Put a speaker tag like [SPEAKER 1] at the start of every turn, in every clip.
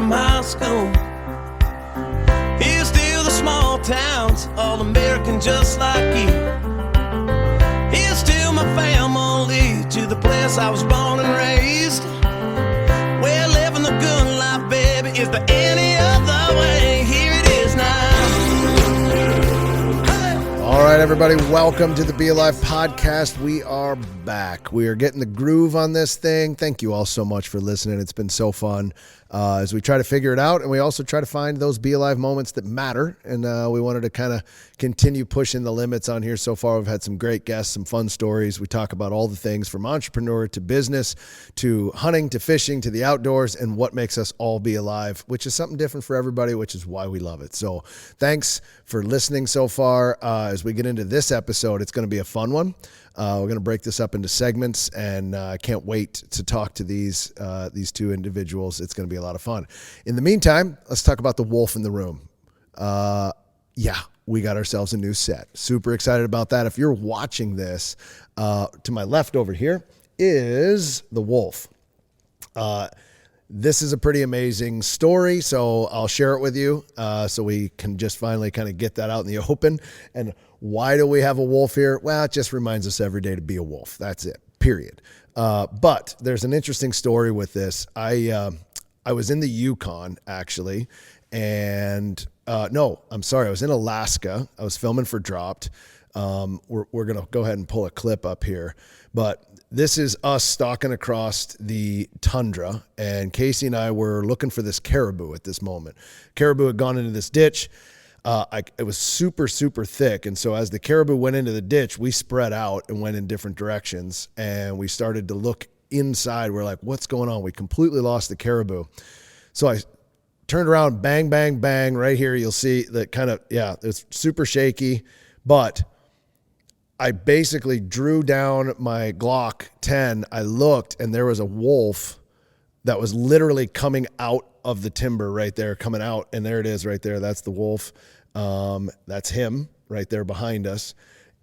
[SPEAKER 1] from high school. Here's still the small towns, all American just like you. Here's still my family, to the place I was born and raised. Well, living the good life, baby, is there any other way? Here it is now. Hey.
[SPEAKER 2] All right, everybody, welcome to the BeAlive podcast. We are back. We are getting the groove on this thing. Thank you all so much for listening. It's been so fun as we try to figure it out, and we also try to find those BeAlive moments that matter, and we wanted to kind of continue pushing the limits on here. So far, we've had some great guests, some fun stories. We talk about all the things from entrepreneur to business to hunting to fishing to the outdoors and what makes us all be alive, which is something different for everybody, which is why we love it. So thanks for listening so far. As we get into this episode, it's going to be a fun one. We're going to break this up into segments, and I can't wait to talk to these two individuals. It's going to be a lot of fun. In the meantime, let's talk about the wolf in the room. We got ourselves a new set. Super excited about that. If you're watching this, to my left over here is the wolf. This is a pretty amazing story, so I'll share it with you so we can just finally kind of get that out in the open. And why do we have a wolf here? Well, it just reminds us every day to be a wolf. That's it, period. But there's an interesting story with this. I was in the Yukon, actually, and I was in Alaska. I was filming for Dropped. We're going to go ahead and pull a clip up here, but this is us stalking across the tundra, and Casey and I were looking for this caribou at this moment. Caribou had gone into this ditch. It was super, super thick, and so as the caribou went into the ditch, we spread out and went in different directions, and we started to look inside. We're like, what's going on? We completely lost the caribou. So I turned around, bang, bang, bang. Right here, you'll see that kind of, it's super shaky, but I basically drew down my Glock 10. I looked, and there was a wolf that was literally coming out of the timber right there, coming out. And there it is right there. That's the wolf. That's him right there behind us.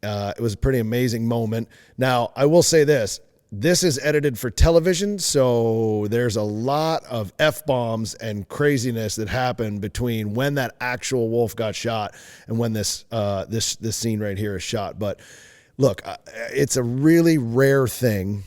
[SPEAKER 2] It was a pretty amazing moment. Now, I will say this. This is edited for television, so there's a lot of F-bombs and craziness that happened between when that actual wolf got shot and when this scene right here is shot. But look, it's a really rare thing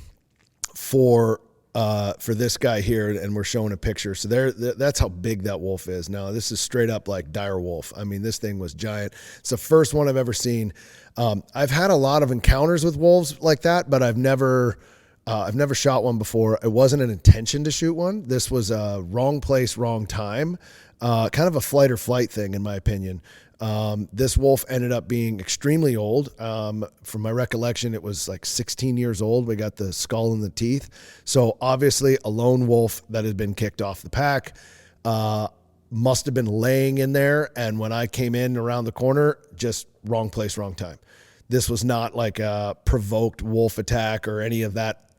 [SPEAKER 2] for this guy here, and we're showing a picture. So that's how big that wolf is. Now, this is straight up like dire wolf. I mean, this thing was giant. It's the first one I've ever seen. I've had a lot of encounters with wolves like that, but I've never shot one before. It wasn't an intention to shoot one. This was a wrong place, wrong time, kind of a flight or flight thing, in my opinion. This wolf ended up being extremely old. From my recollection, it was like 16 years old. We got the skull and the teeth. So obviously a lone wolf that had been kicked off the pack, must have been laying in there. And when I came in around the corner, just wrong place, wrong time. This was not like a provoked wolf attack or any of that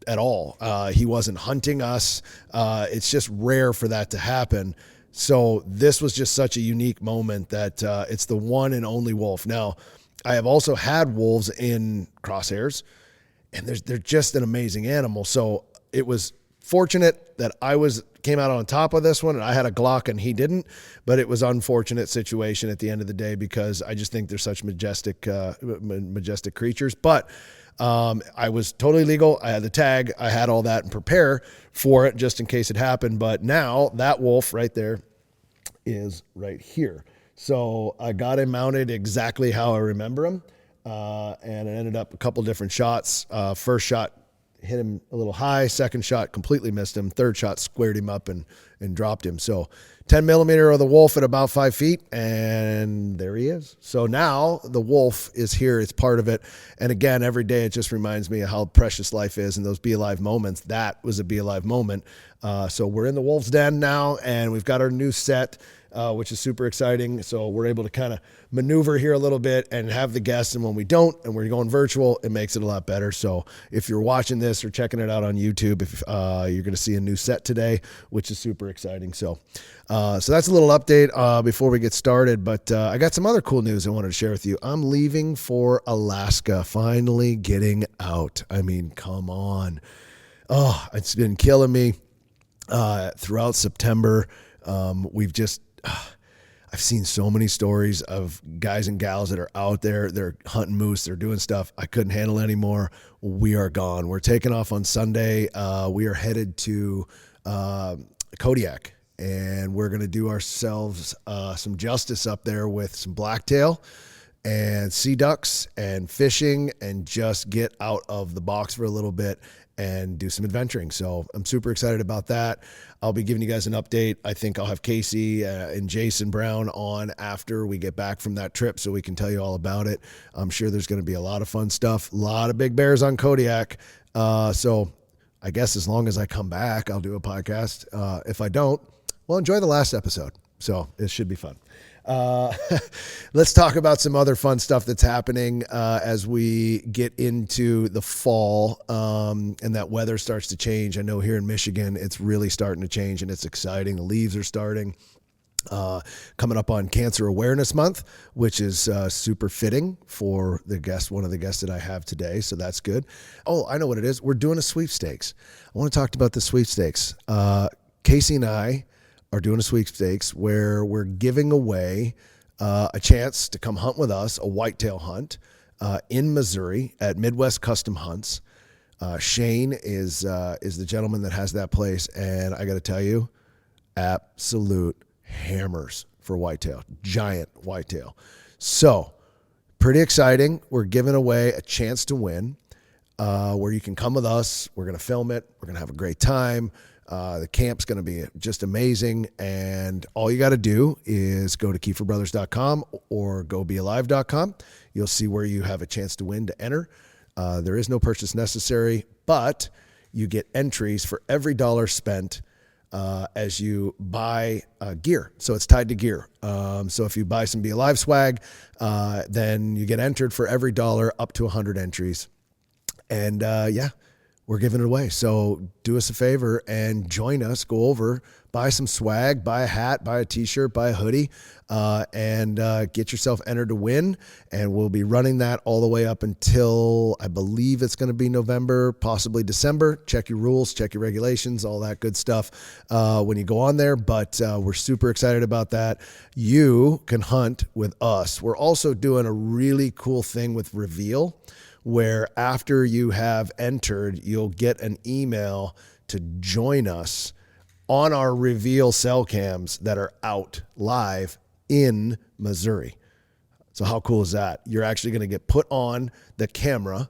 [SPEAKER 2] at all. He wasn't hunting us. It's just rare for that to happen. So this was just such a unique moment that it's the one and only wolf. Now, I have also had wolves in crosshairs, and they're just an amazing animal. So it was fortunate that I came out on top of this one, and I had a Glock and he didn't, but it was an unfortunate situation at the end of the day because I just think they're such majestic creatures. But I was totally legal. I had the tag. I had all that and prepare for it just in case it happened. But now that wolf right there is right here. So I got him mounted exactly how I remember him. And it ended up a couple different shots. First shot hit him a little high. Second shot completely missed him. Third shot squared him up and dropped him. So 10 millimeter of the wolf at about 5 feet, and there he is. So now the wolf is here. It's part of it. And again, every day it just reminds me of how precious life is and those BeAlive moments. That was a BeAlive moment. So we're in the wolf's den now, and we've got our new set, which is super exciting. So we're able to kind of maneuver here a little bit and have the guests. And when we don't, and we're going virtual, it makes it a lot better. So if you're watching this or checking it out on YouTube, you're going to see a new set today, which is super exciting. So that's a little update before we get started. But I got some other cool news I wanted to share with you. I'm leaving for Alaska, finally getting out. I mean, come on. Oh, it's been killing me. throughout September. We've just, I've seen so many stories of guys and gals that are out there. They're hunting moose. They're doing stuff I couldn't handle anymore. We are gone. We're taking off on Sunday. We are headed to Kodiak, and we're going to do ourselves some justice up there with some blacktail and sea ducks and fishing, and just get out of the box for a little bit and do some adventuring. So I'm super excited about that. I'll be giving you guys an update. I think I'll have Casey and Jason Brown on after we get back from that trip so we can tell you all about it. I'm sure there's going to be a lot of fun stuff, a lot of big bears on Kodiak. So I guess as long as I come back, I'll do a podcast. If I don't, well, enjoy the last episode. So it should be fun. Let's talk about some other fun stuff that's happening as we get into the fall and that weather starts to change. I know here in Michigan, it's really starting to change and it's exciting. The leaves are starting. Coming up on Cancer Awareness Month, which is super fitting for one of the guests that I have today. So that's good. Oh, I know what it is. We're doing a sweepstakes. I want to talk about the sweepstakes. Casey and I are doing a sweepstakes where we're giving away a chance to come hunt with us, a whitetail hunt in Missouri at Midwest Custom Hunts. Shane is the gentleman that has that place, and I got to tell you, absolute hammers for whitetail, giant whitetail. So pretty exciting. We're giving away a chance to win where you can come with us. We're going to film it. We're going to have a great time. The camp's going to be just amazing. And all you got to do is go to KeeferBrothers.com or go BeAlive.com. You'll see where you have a chance to win to enter. There is no purchase necessary, but you get entries for every dollar spent as you buy gear. So it's tied to gear. So if you buy some BeAlive swag, then you get entered for every dollar up to 100 entries. And we're giving it away. So do us a favor and join us. Go over, buy some swag, buy a hat, buy a t-shirt, buy a hoodie, and get yourself entered to win. And we'll be running that all the way up until, I believe it's going to be November, possibly December. Check your rules, check your regulations, all that good stuff when you go on there. But we're super excited about that. You can hunt with us. We're also doing a really cool thing with Reveal, where after you have entered, you'll get an email to join us on our Reveal cell cams that are out live in Missouri. So how cool is that? You're actually going to get put on the camera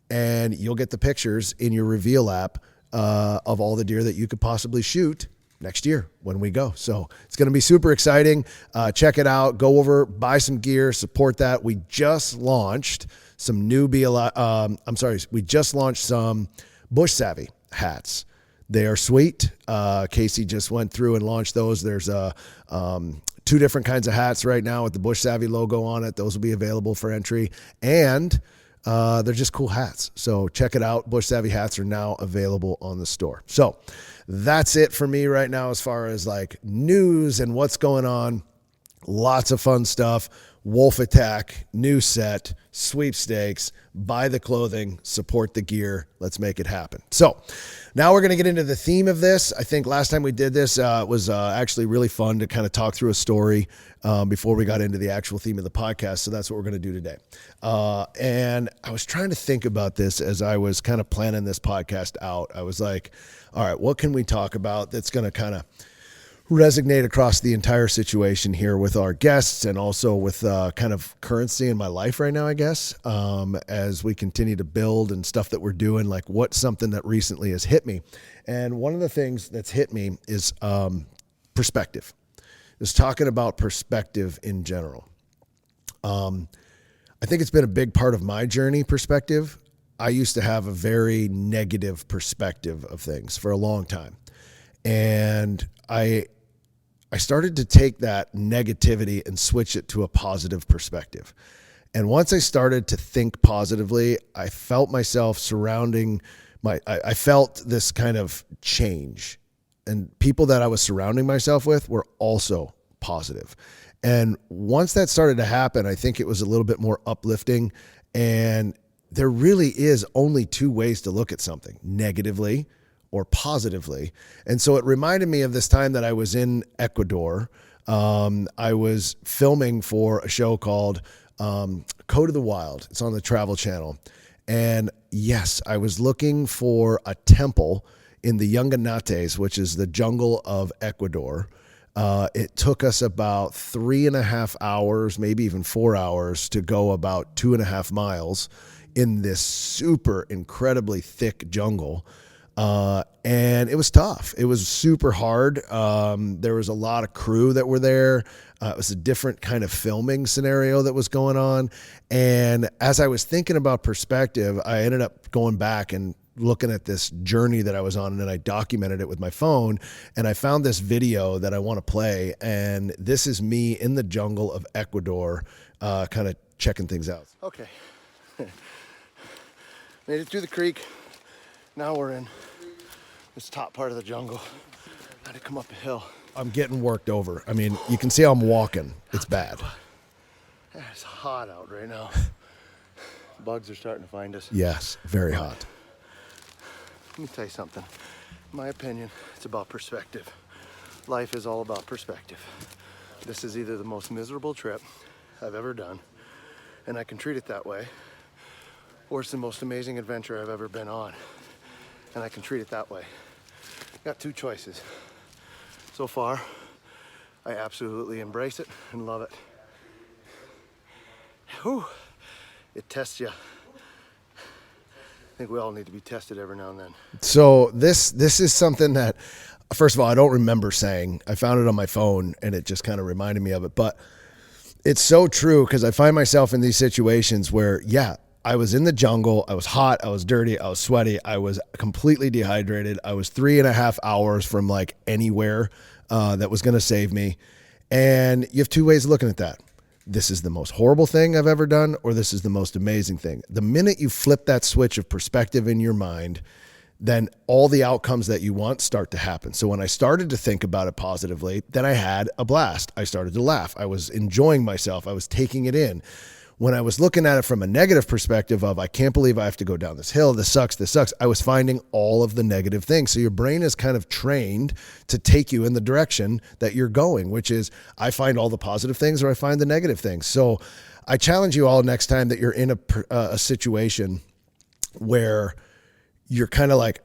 [SPEAKER 2] and you'll get the pictures in your Reveal app of all the deer that you could possibly shoot next year when we go. So it's going to be super exciting. Check it out. Go over, buy some gear, support that. We just launched some new we just launched some Bush Savvy hats. They are sweet. Casey just went through and launched those. There's two different kinds of hats right now with the Bush Savvy logo on it. Those will be available for entry, and they're just cool hats. So check it out. Bush Savvy hats are now available on the store. So that's it for me right now as far as like news and what's going on. Lots of fun stuff. Wolf Attack, new set, sweepstakes, buy the clothing, support the gear. Let's make it happen. So now we're going to get into the theme of this. I think last time we did this was actually really fun to kind of talk through a story before we got into the actual theme of the podcast. So that's what we're going to do today. And I was trying to think about this as I was kind of planning this podcast out. I was like, all right, what can we talk about that's going to kind of resonate across the entire situation here with our guests and also with kind of currency in my life right now, I guess, as we continue to build and stuff that we're doing, like what's something that recently has hit me. And one of the things that's hit me is perspective. Just talking about perspective in general. I think it's been a big part of my journey, perspective. I used to have a very negative perspective of things for a long time. And I started to take that negativity and switch it to a positive perspective. And once I started to think positively, I felt myself I felt this kind of change. And people that I was surrounding myself with were also positive. And once that started to happen, I think it was a little bit more uplifting. And there really is only two ways to look at something: negatively or positively. And so it reminded me of this time that I was in Ecuador. I was filming for a show called Code of the Wild. It's on the Travel Channel. And yes, I was looking for a temple in the Yunganates, which is the jungle of Ecuador. It took us about 3.5 hours, maybe even 4 hours, to go about 2.5 miles in this super incredibly thick jungle. And it was tough. It was super hard. There was a lot of crew that were there. It was a different kind of filming scenario that was going on. And as I was thinking about perspective, I ended up going back and looking at this journey that I was on, and then I documented it with my phone, and I found this video that I want to play. And this is me in the jungle of Ecuador, kind of checking things out. Okay. Made it through the creek. Now we're in this top part of the jungle. Had to come up a hill. I'm getting worked over. I mean, you can see I'm walking. It's bad. It's hot out right now. Bugs are starting to find us. Yes, very hot. Let me tell you something. In my opinion, it's about perspective. Life is all about perspective. This is either the most miserable trip I've ever done, and I can treat it that way, or it's the most amazing adventure I've ever been on, and I can treat it that way. Got two choices. So far, I absolutely embrace it and love it. Whew. It tests you. I think we all need to be tested every now and then. So this is something that, first of all, I don't remember saying. I found it on my phone, and it just kind of reminded me of it. But it's so true, because I find myself in these situations where, yeah, I was in the jungle. I was hot. I was dirty. I was sweaty. I was completely dehydrated. I was 3.5 hours from like anywhere that was going to save me. And you have two ways of looking at that. This is the most horrible thing I've ever done, or this is the most amazing thing. The minute you flip that switch of perspective in your mind, then all the outcomes that you want start to happen. So when I started to think about it positively, then I had a blast. I started to laugh. I was enjoying myself. I was taking it in. When I was looking at it from a negative perspective of, I can't believe I have to go down this hill, this sucks, I was finding all of the negative things. So your brain is kind of trained to take you in the direction that you're going, which is, I find all the positive things or I find the negative things. So I challenge you all next time that you're in a situation where you're kind of like,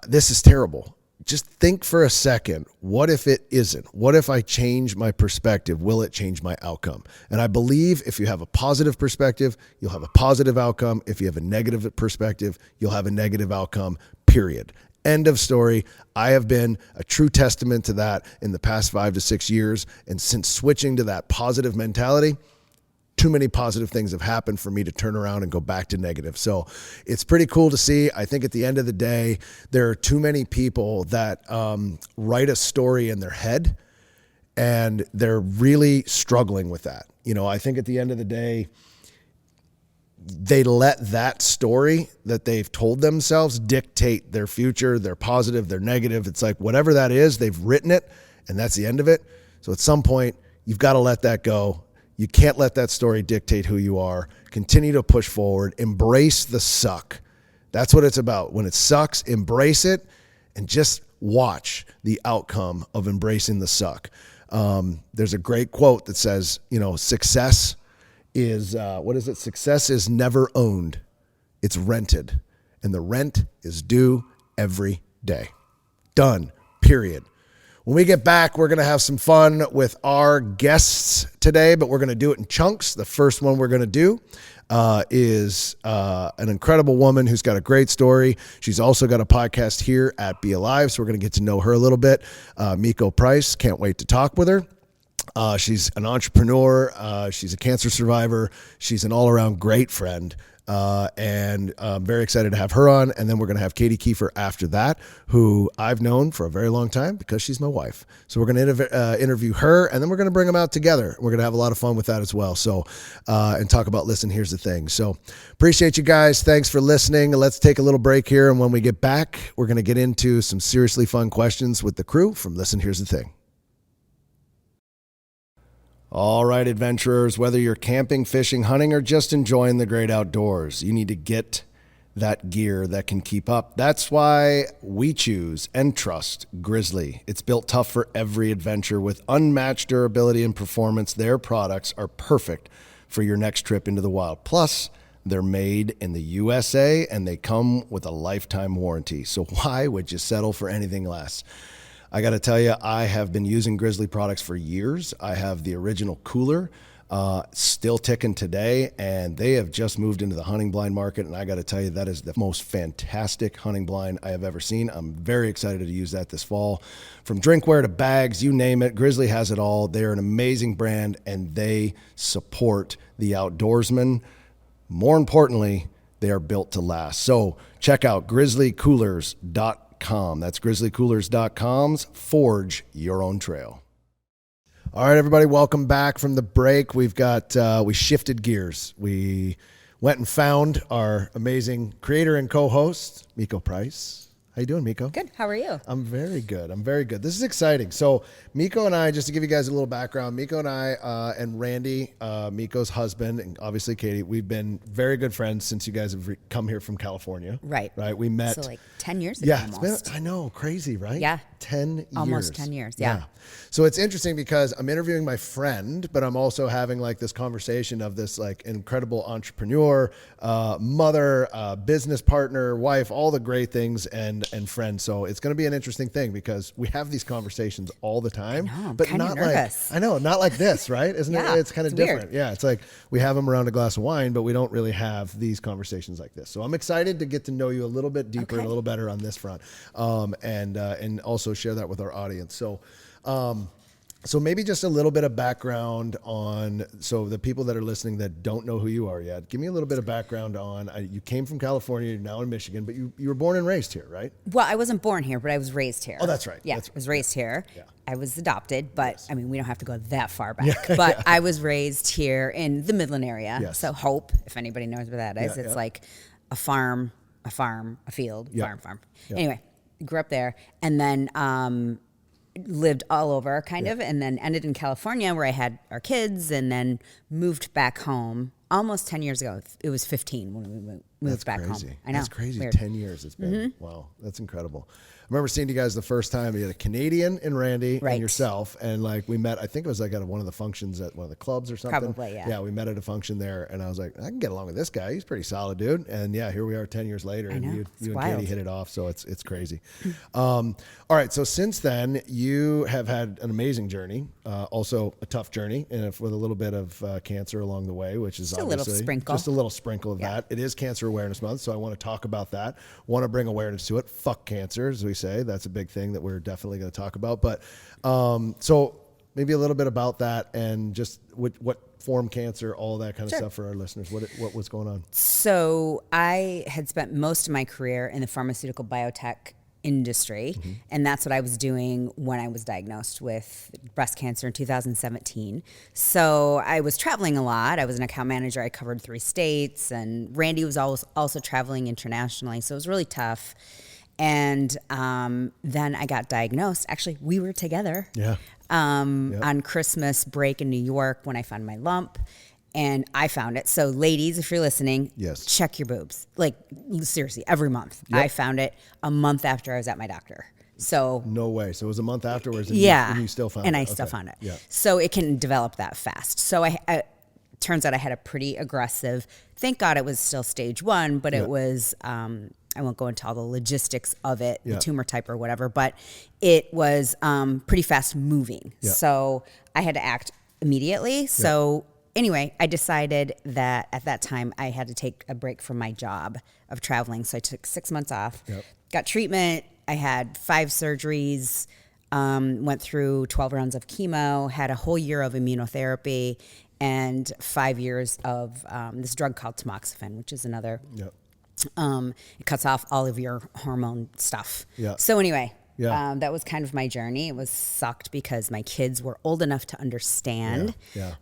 [SPEAKER 2] this is terrible. Just think for a second, what if it isn't? What if I change my perspective? Will it change my outcome? And I believe if you have a positive perspective, you'll have a positive outcome. If you have a negative perspective, you'll have a negative outcome, period. End of story. I have been a true testament to that in the past 5 to 6 years. And since switching to that positive mentality, too many positive things have happened for me to turn around and go back to negative. So it's pretty cool to see. I think at the end of the day, there are too many people that write a story in their head, and they're really struggling with that. You know, I think at the end of the day, they let that story that they've told themselves dictate their future, their positive, their negative. It's like whatever that is, they've written it, and that's the end of it. So at some point, you've got to let that go. You can't let that story dictate who you are. Continue to push forward. Embrace the suck. That's what it's about. When it sucks, embrace it and just watch the outcome of embracing the suck. There's a great quote that says, you know, success is, Success is never owned. It's rented. And the rent is due every day. Done. Period. When we get back, we're going to have some fun with our guests today, but we're going to do it in chunks. The first one we're going to do is an incredible woman who's got a great story. She's also got a podcast here at BeAlive, so we're going to get to know her a little bit. Meko Price, can't wait to talk with her. She's an entrepreneur. She's a cancer survivor. She's an all-around great friend. And I'm very excited to have her on. And then we're going to have Katie Keefer after that, who I've known for a very long time because she's my wife. So we're going to interview her, and then we're going to bring them out together. We're going to have a lot of fun with that as well. So, and talk about, listen, here's the thing. So appreciate you guys. Thanks for listening. Let's take a little break here. And when we get back, we're going to get into some seriously fun questions with the crew from Listen, Here's the Thing. All right, adventurers, whether you're camping, fishing, hunting, or just enjoying the great outdoors, you need to get that gear that can keep up. That's why we choose and trust Grizzly. It's built tough for every adventure with unmatched durability and performance. Their products are perfect for your next trip into the wild. Plus, they're made in the USA and they come with a lifetime warranty. So why would you settle for anything less? I got to tell you, I have been using Grizzly products for years. I have the original cooler, still ticking today, and they have just moved into the hunting blind market. And I got to tell you, that is the most fantastic hunting blind I have ever seen. I'm very excited to use that this fall. From drinkware to bags, you name it, Grizzly has it all. They're an amazing brand, and they support the outdoorsman. More importantly, they are built to last. So check out grizzlycoolers.com. That's grizzlycoolers.com's Forge Your Own Trail. All right, everybody, welcome back from the break. We've got, we shifted gears. We went and found our amazing creator and co-host, Meko Price. How you doing, Meko?
[SPEAKER 3] Good. How are you?
[SPEAKER 2] I'm very good. This is exciting. So Meko and I, just to give you guys a little background, Meko and I and Randy, Meko's husband, and obviously Katie, we've been very good friends since you guys have come here from California.
[SPEAKER 3] Right.
[SPEAKER 2] We met.
[SPEAKER 3] So like 10 years ago almost.
[SPEAKER 2] I know, crazy, right?
[SPEAKER 3] Yeah.
[SPEAKER 2] 10 years.
[SPEAKER 3] Almost 10 years, yeah.
[SPEAKER 2] So it's interesting because I'm interviewing my friend, but I'm also having like this conversation of this like incredible entrepreneur, mother, business partner, wife, all the great things and friend. So it's going to be an interesting thing because we have these conversations all the time, but not
[SPEAKER 3] nervous.
[SPEAKER 2] not like this, right? Isn't it? It's kind of different.
[SPEAKER 3] Weird.
[SPEAKER 2] Yeah. It's like we have them around a glass of wine, but we don't really have these conversations like this. So I'm excited to get to know you a little bit deeper and a little better on this front. And also share that with our audience. So maybe just a little bit of background on, so the people that are listening that don't know who you are yet, give me a little bit of background on, you came from California, you're now in Michigan, but you were born and raised here, right?
[SPEAKER 3] Well, I wasn't born here, but I was raised here.
[SPEAKER 2] Oh, that's right.
[SPEAKER 3] Yeah,
[SPEAKER 2] that's right.
[SPEAKER 3] I was raised here.
[SPEAKER 2] Yeah.
[SPEAKER 3] I was adopted, but I mean, we don't have to go that far back. But I was raised here in the Midland area.
[SPEAKER 2] Yes.
[SPEAKER 3] So Hope, if anybody knows where that is, it's like a farm, a field, farm.
[SPEAKER 2] Yeah.
[SPEAKER 3] Anyway, grew up there and then lived all over kind of, and then ended in California where I had our kids and then moved back home almost 10 years ago. It was 15 when we moved back home. I know.
[SPEAKER 2] That's crazy.
[SPEAKER 3] Weird.
[SPEAKER 2] 10 years it's been. Wow. That's incredible. I remember seeing you guys the first time. You had a Canadian and Randy and yourself. And like we met, I think it was like at one of the functions at one of the clubs or something.
[SPEAKER 3] Probably, yeah.
[SPEAKER 2] Yeah, we met at a function there. And I was like, I can get along with this guy. He's pretty solid, dude. And yeah, here we are 10 years later. And you and Katie hit it off. So it's crazy. All right. So since then, you have had an amazing journey. Also a tough journey and with a little bit of cancer along the way, which is obviously just a little sprinkle of that. It is Cancer Awareness Month. So I want to talk about that. Want to bring awareness to it. Fuck cancer, as we say. That's a big thing that we're definitely going to talk about. But so maybe a little bit about that and just what form cancer, all that kind of stuff for our listeners. What was going on?
[SPEAKER 3] So I had spent most of my career in the pharmaceutical biotech industry, and that's what I was doing when I was diagnosed with breast cancer in 2017. So I was traveling a lot. I was an account manager. I covered 3 states, and Randy was also traveling internationally. So it was really tough. And then I got diagnosed. Actually, we were together on Christmas break in New York when I found my lump. And I found it. So ladies, if you're listening, check your boobs. Like seriously, every month. I found it a month after I was at my doctor. So
[SPEAKER 2] no way. So it was a month afterwards. And you still found it.
[SPEAKER 3] And I still found it. Yeah. So it can develop that fast. So I turns out I had a pretty aggressive, thank God it was still stage 1, but it was, I won't go into all the logistics of it, the tumor type or whatever, but it was pretty fast moving. So I had to act immediately. So anyway, I decided that at that time I had to take a break from my job of traveling. So I took 6 months off, got treatment. I had 5 surgeries, went through 12 rounds of chemo, had a whole year of immunotherapy, and 5 years of this drug called tamoxifen, which is another, it cuts off all of your hormone stuff. So anyway, that was kind of my journey. It was sucked because my kids were old enough to understand,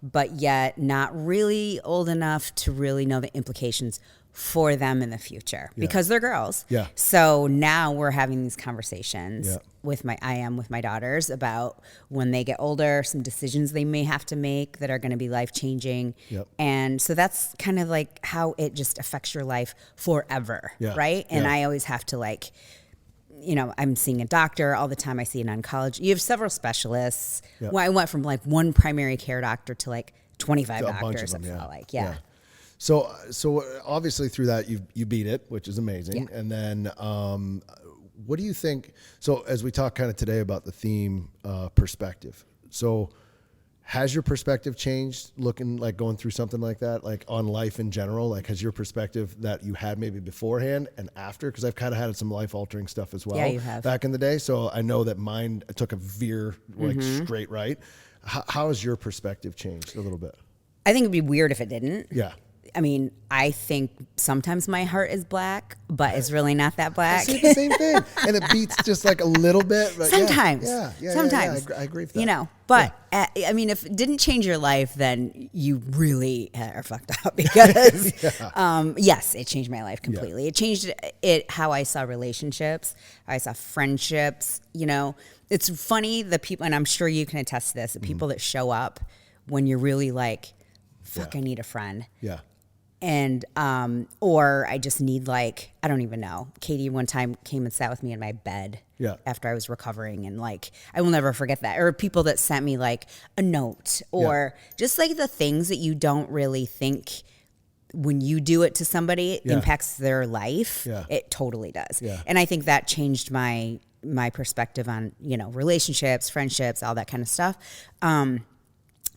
[SPEAKER 3] but yet not really old enough to really know the implications for them in the future because they're girls.
[SPEAKER 2] Yeah.
[SPEAKER 3] So now we're having these conversations
[SPEAKER 2] Yeah.
[SPEAKER 3] with my daughters about when they get older, some decisions they may have to make that are going to be life changing.
[SPEAKER 2] Yep.
[SPEAKER 3] And so that's kind of like how it just affects your life forever.
[SPEAKER 2] Yeah.
[SPEAKER 3] Right. And
[SPEAKER 2] Yeah.
[SPEAKER 3] I always have to like, I'm seeing a doctor all the time. I see an oncologist. You have several specialists.
[SPEAKER 2] Yep.
[SPEAKER 3] Well, I went from like one primary care doctor to like 25
[SPEAKER 2] A bunch of
[SPEAKER 3] doctors.
[SPEAKER 2] them,
[SPEAKER 3] I
[SPEAKER 2] yeah.
[SPEAKER 3] felt like,
[SPEAKER 2] So obviously through that you beat it, which is amazing.
[SPEAKER 3] Yeah.
[SPEAKER 2] And then what do you think? So as we talk kind of today about the theme perspective, so has your perspective changed looking like going through something like that, like on life in general? Like has your perspective that you had maybe beforehand and after? Because I've kind of had some life altering stuff as well
[SPEAKER 3] you have.
[SPEAKER 2] back in the day. So I know that mine took a veer like straight right. How has your perspective changed a little bit?
[SPEAKER 3] I think it'd be weird if it didn't.
[SPEAKER 2] Yeah.
[SPEAKER 3] I mean, I think sometimes my heart is black, but it's really not that
[SPEAKER 2] I
[SPEAKER 3] black.
[SPEAKER 2] say the same thing, and it beats just like a little bit. But
[SPEAKER 3] Sometimes.
[SPEAKER 2] Sometimes. I agree with that.
[SPEAKER 3] But I mean, if it didn't change your life, then you really are fucked up because, yes, it changed my life completely.
[SPEAKER 2] Yeah.
[SPEAKER 3] It changed how I saw relationships, how I saw friendships. It's funny, the people, and I'm sure you can attest to this, the people that show up when you're really like, fuck, I need a friend.
[SPEAKER 2] Yeah.
[SPEAKER 3] And, or I just need like, I don't even know. Katie one time came and sat with me in my bed after I was recovering. And like, I will never forget that. Or people that sent me like a note or just like the things that you don't really think when you do it to somebody, it impacts their life.
[SPEAKER 2] Yeah.
[SPEAKER 3] It totally does.
[SPEAKER 2] Yeah.
[SPEAKER 3] And I think that changed my perspective on, relationships, friendships, all that kind of stuff.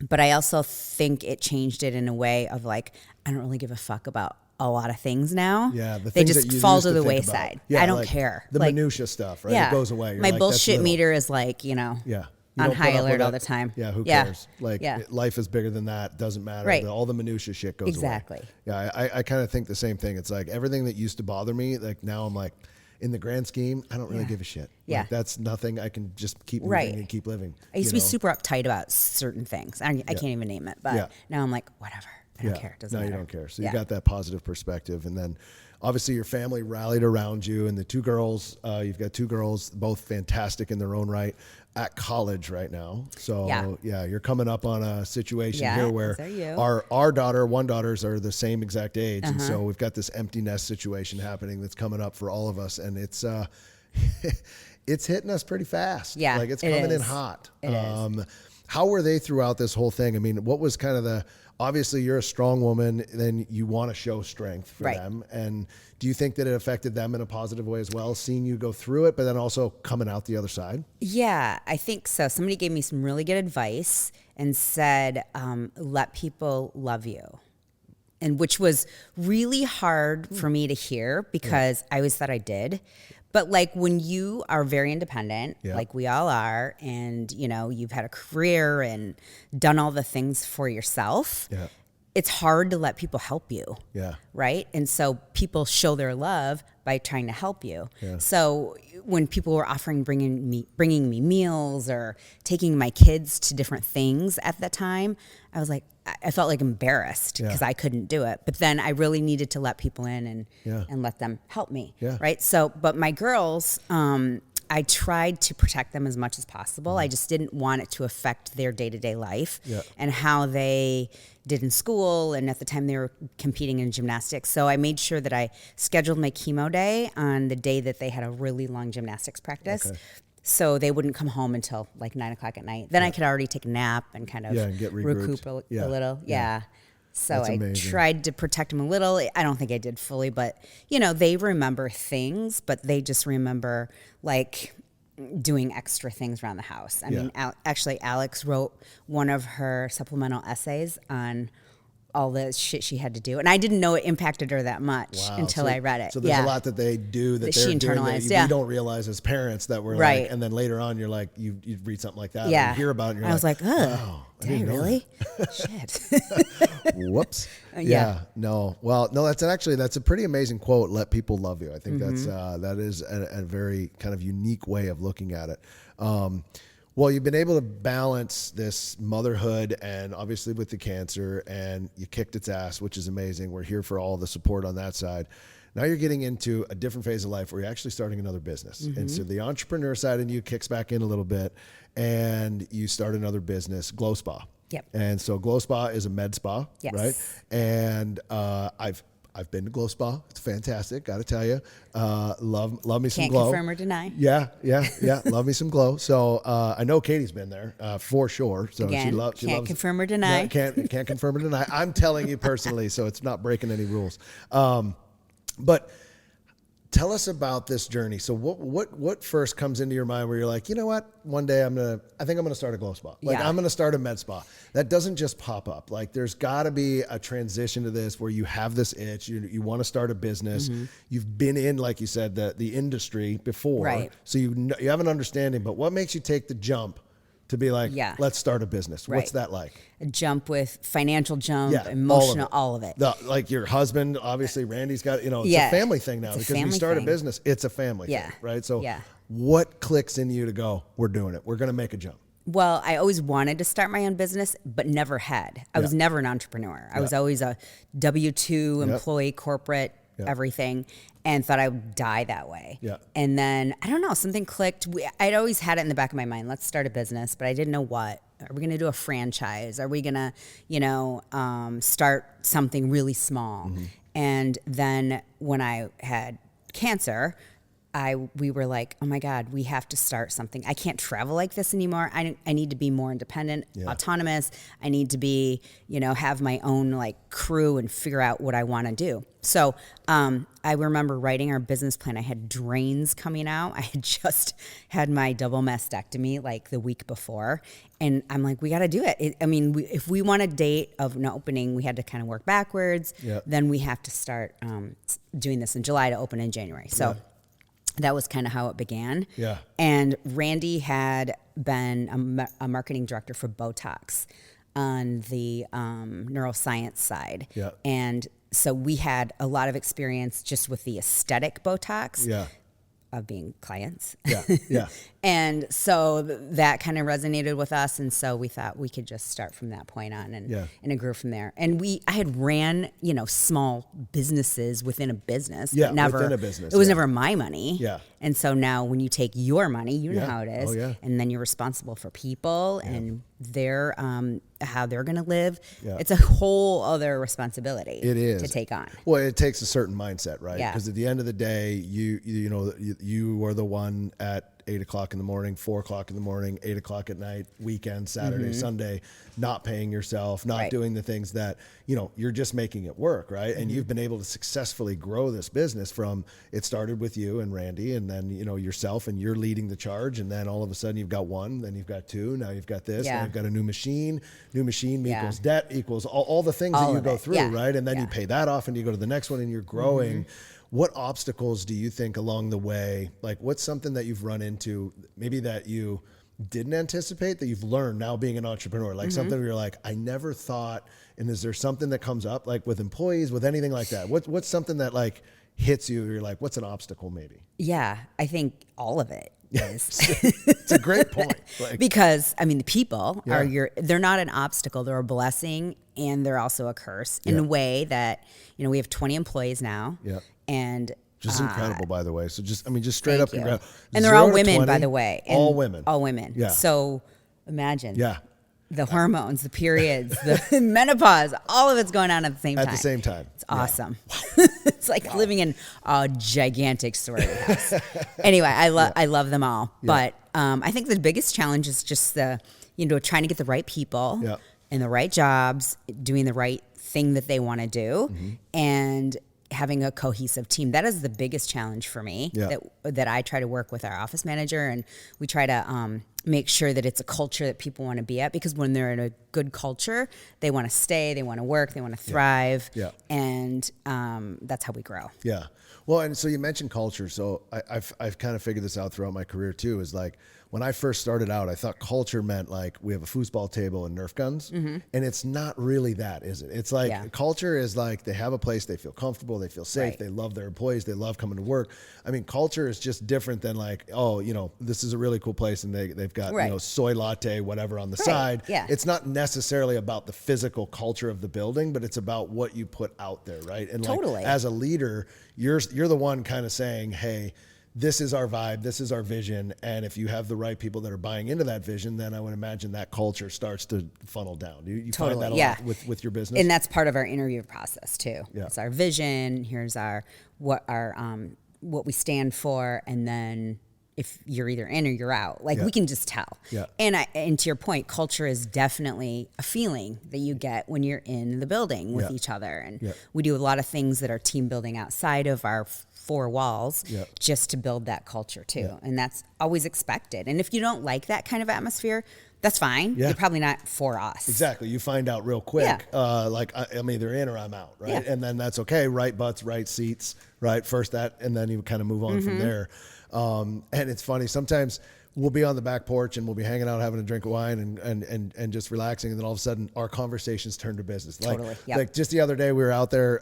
[SPEAKER 3] But I also think it changed it in a way of like, I don't really give a fuck about a lot of things now.
[SPEAKER 2] Yeah, the
[SPEAKER 3] they
[SPEAKER 2] things
[SPEAKER 3] just
[SPEAKER 2] that you
[SPEAKER 3] fall
[SPEAKER 2] used
[SPEAKER 3] to the
[SPEAKER 2] think
[SPEAKER 3] wayside.
[SPEAKER 2] about. Yeah,
[SPEAKER 3] I don't
[SPEAKER 2] like
[SPEAKER 3] care.
[SPEAKER 2] The
[SPEAKER 3] like,
[SPEAKER 2] minutia stuff, right? It goes away. You're
[SPEAKER 3] my
[SPEAKER 2] like,
[SPEAKER 3] bullshit
[SPEAKER 2] that's
[SPEAKER 3] meter is like,
[SPEAKER 2] You
[SPEAKER 3] on
[SPEAKER 2] don't
[SPEAKER 3] high
[SPEAKER 2] put up
[SPEAKER 3] alert
[SPEAKER 2] with
[SPEAKER 3] all
[SPEAKER 2] it.
[SPEAKER 3] the time.
[SPEAKER 2] Yeah, who cares? Like,
[SPEAKER 3] Yeah.
[SPEAKER 2] life is bigger than that. Doesn't matter.
[SPEAKER 3] Right.
[SPEAKER 2] All the minutia shit goes away.
[SPEAKER 3] Exactly.
[SPEAKER 2] Yeah, I kind of think the same thing. It's like everything that used to bother me, like now I'm like, in the grand scheme, I don't really give a shit.
[SPEAKER 3] Yeah.
[SPEAKER 2] Like, that's nothing. I can just keep moving
[SPEAKER 3] Right.
[SPEAKER 2] and keep living.
[SPEAKER 3] I used to be super uptight about certain things. I can't even name it, but now I'm like, whatever. I don't care. It doesn't matter.
[SPEAKER 2] You don't care. So you got that positive perspective. And then obviously your family rallied around you, and the two girls, you've got two girls, both fantastic in their own right, at college right now. So you're coming up on a situation here where our one daughters are the same exact age. And so we've got this empty nest situation happening that's coming up for all of us. And it's, it's hitting us pretty fast.
[SPEAKER 3] Yeah,
[SPEAKER 2] like it's coming in hot.
[SPEAKER 3] It is.
[SPEAKER 2] How were they throughout this whole thing? I mean, what was kind of obviously you're a strong woman, then you want to show strength for them. And do you think that it affected them in a positive way as well, seeing you go through it, but then also coming out the other side? Yeah,
[SPEAKER 3] I think so. Somebody gave me some really good advice and said, let people love you. And which was really hard for me to hear because I always thought I did. But like when you are very independent, like we all are, and you've had a career and done all the things for yourself, it's hard to let people help you. Yeah. Right? And so people show their love by trying to help you. Yeah. So when people were offering bringing me meals or taking my kids to different things at the time, I was like, I felt like embarrassed because I couldn't do it. But then I really needed to let people in and let them help me. Yeah. Right. So, but my girls, I tried to protect them as much as possible. I just didn't want it to affect their day-to-day life and how they did in school. And at the time they were competing in gymnastics. So I made sure that I scheduled my chemo day on the day that they had a really long gymnastics practice. Okay. So they wouldn't come home until like 9 o'clock at night. Then I could already take a nap and kind of
[SPEAKER 2] and get
[SPEAKER 3] recoup a little. Yeah. So I tried to protect them a little. I don't think I did fully, but they remember things, but they just remember like doing extra things around the house. I mean, actually Alex wrote one of her supplemental essays on all the shit she had to do. And I didn't know it impacted her that much until I read it.
[SPEAKER 2] So there's a lot that they do that they're
[SPEAKER 3] she internalized,
[SPEAKER 2] doing that we don't realize as parents that we're like, and then later on you're like, you read something like that and you hear about it and you're
[SPEAKER 3] I was like,
[SPEAKER 2] oh,
[SPEAKER 3] did I really? Shit.
[SPEAKER 2] Whoops. No. Well, no, that's a pretty amazing quote. Let people love you. I think that is a very kind of unique way of looking at it. Well, you've been able to balance this motherhood and obviously with the cancer, and you kicked its ass, which is amazing. We're here for all the support on that side. Now you're getting into a different phase of life where you're actually starting another business. And so the entrepreneur side in you kicks back in a little bit, and you start another business, Glow Spa.
[SPEAKER 3] Yep.
[SPEAKER 2] And so Glow Spa is a med spa,
[SPEAKER 3] Yes.
[SPEAKER 2] right? And I've been to Glow Spa. It's fantastic, got to tell you. Love me some
[SPEAKER 3] Can't
[SPEAKER 2] Glow.
[SPEAKER 3] confirm or deny.
[SPEAKER 2] Yeah. Love me some Glow. So I know Katie's been there for sure. So
[SPEAKER 3] Again,
[SPEAKER 2] she loves.
[SPEAKER 3] can't confirm or deny.
[SPEAKER 2] No, can't confirm or deny. I'm telling you personally, so it's not breaking any rules. But tell us about this journey. So what first comes into your mind where you're like, you know what? One day I think I'm gonna start a Glow Spa. Like I'm gonna start a med spa. That doesn't just pop up. Like there's gotta be a transition to this where you have this itch, you want to start a business. You've been in, like you said, the industry before.
[SPEAKER 3] Right.
[SPEAKER 2] So you have an understanding, but what makes you take the jump to be like, let's start a business?
[SPEAKER 3] Right.
[SPEAKER 2] What's that like?
[SPEAKER 3] A jump with financial jump,
[SPEAKER 2] Yeah,
[SPEAKER 3] emotional, all of it.
[SPEAKER 2] Like your husband, obviously Randy's got, it's
[SPEAKER 3] Yeah.
[SPEAKER 2] a family thing now
[SPEAKER 3] It's a
[SPEAKER 2] because we
[SPEAKER 3] family
[SPEAKER 2] start a
[SPEAKER 3] thing.
[SPEAKER 2] business. It's a family
[SPEAKER 3] Yeah.
[SPEAKER 2] thing, right? So
[SPEAKER 3] Yeah.
[SPEAKER 2] what clicks in you to go, we're doing it. We're going to make a jump.
[SPEAKER 3] Well, I always wanted to start my own business, but never had. I was never an entrepreneur. I was always a W-2 employee, corporate, everything, and thought I would die that way.
[SPEAKER 2] Yeah.
[SPEAKER 3] And then, I don't know, something clicked. I'd always had it in the back of my mind, let's start a business, but I didn't know what. Are we going to do a franchise? Are we going to, start something really small? And then when I had cancer, we were like, oh my God, we have to start something. I can't travel like this anymore. I need to be more independent, autonomous. I need to be, have my own like crew and figure out what I want to do. So I remember writing our business plan. I had drains coming out. I had just had my double mastectomy like the week before. And I'm like, we got to do it. If we want a date of an opening, we had to kind of work backwards. Yep. Then we have to start doing this in July to open in January. So that was kind of how it began. Yeah. And Randy had been a marketing director for Botox on the neuroscience side. Yeah. And so we had a lot of experience just with the aesthetic Botox of being clients. Yeah. Yeah. And so that kind of resonated with us. And so we thought we could just start from that point on and it grew from there. And I had ran, small businesses within a business.
[SPEAKER 2] Yeah.
[SPEAKER 3] But never,
[SPEAKER 2] within a business.
[SPEAKER 3] It was never my money.
[SPEAKER 2] Yeah.
[SPEAKER 3] And so now when you take your money, you know how it is.
[SPEAKER 2] Oh, yeah.
[SPEAKER 3] And then you're responsible for people and their, how they're going to live. Yeah. It's a whole other responsibility.
[SPEAKER 2] It is.
[SPEAKER 3] To take on.
[SPEAKER 2] Well, it takes a certain mindset, right?
[SPEAKER 3] Yeah.
[SPEAKER 2] Because at the end of the day, you are the one at 8 o'clock in the morning, 4 o'clock in the morning, 8 o'clock at night, weekend, Saturday, Sunday, not paying yourself, not doing the things that, you're just making it work, right? And you've been able to successfully grow this business from, it started with you and Randy and then, yourself, and you're leading the charge. And then all of a sudden you've got one, then you've got two, now you've got this, now you've got a new machine equals debt equals all the things that you go through, right? And then you pay that off and you go to the next one and you're growing. What obstacles do you think along the way, like what's something that you've run into maybe that you didn't anticipate that you've learned now being an entrepreneur, like something where you're like, I never thought, and is there something that comes up like with employees, with anything like that? What's something that like hits you, you're like, what's an obstacle maybe?
[SPEAKER 3] Yeah, I think all of it is.
[SPEAKER 2] It's a great point.
[SPEAKER 3] Because the people they're not an obstacle, they're a blessing, and they're also a curse in a way that, we have 20 employees now. Yeah. And
[SPEAKER 2] just incredible, by the way. So just straight up incredible.
[SPEAKER 3] And they're all women, by the way. And
[SPEAKER 2] all women.
[SPEAKER 3] All women.
[SPEAKER 2] Yeah.
[SPEAKER 3] So imagine. Yeah. The hormones, the periods, the menopause, all of it's going on at the same time.
[SPEAKER 2] At the same time.
[SPEAKER 3] It's awesome. It's like living in a gigantic sorority house. Anyway, I love them all. Yeah. But I think the biggest challenge is just trying to get the right people in the right jobs, doing the right thing that they want to do, and having a cohesive team. That is the biggest challenge for me that I try to work with our office manager, and we try to make sure that it's a culture that people want to be at, because when they're in a good culture, they want to stay, they want to work, they want to thrive, and that's how we grow.
[SPEAKER 2] Yeah. Well, and so you mentioned culture. So I've kind of figured this out throughout my career too, is like when I first started out, I thought culture meant like we have a foosball table and Nerf guns. And it's not really that, is it? It's like culture is like they have a place, they feel comfortable, they feel safe, they love their employees, they love coming to work. I mean, culture is just different than like, oh, you know, this is a really cool place and they've got, you know, soy latte, whatever on the side.
[SPEAKER 3] Yeah.
[SPEAKER 2] It's not necessarily about the physical culture of the building, but it's about what you put out there, right? And like, as a leader, you're the one kind of saying, hey, this is our vibe, this is our vision, and if you have the right people that are buying into that vision, then I would imagine that culture starts to funnel down. You find that a lot with your business?
[SPEAKER 3] And that's part of our interview process too.
[SPEAKER 2] Yeah.
[SPEAKER 3] It's our vision, here's what we stand for, and then if you're either in or you're out. Like we can just tell.
[SPEAKER 2] Yeah.
[SPEAKER 3] And to your point, culture is definitely a feeling that you get when you're in the building with each other. And we do a lot of things that are team building outside of our four walls just to build that culture too. And that's always expected. And if you don't like that kind of atmosphere, that's fine. You're probably not for us.
[SPEAKER 2] Exactly. You find out real quick, like I'm either in or I'm out, right? Yeah. And then that's okay. Right butts, right seats, right? First that, and then you kind of move on from there. And it's funny, sometimes we'll be on the back porch and we'll be hanging out, having a drink of wine and just relaxing. And then all of a sudden our conversations turn to business. Like just the other day we were out there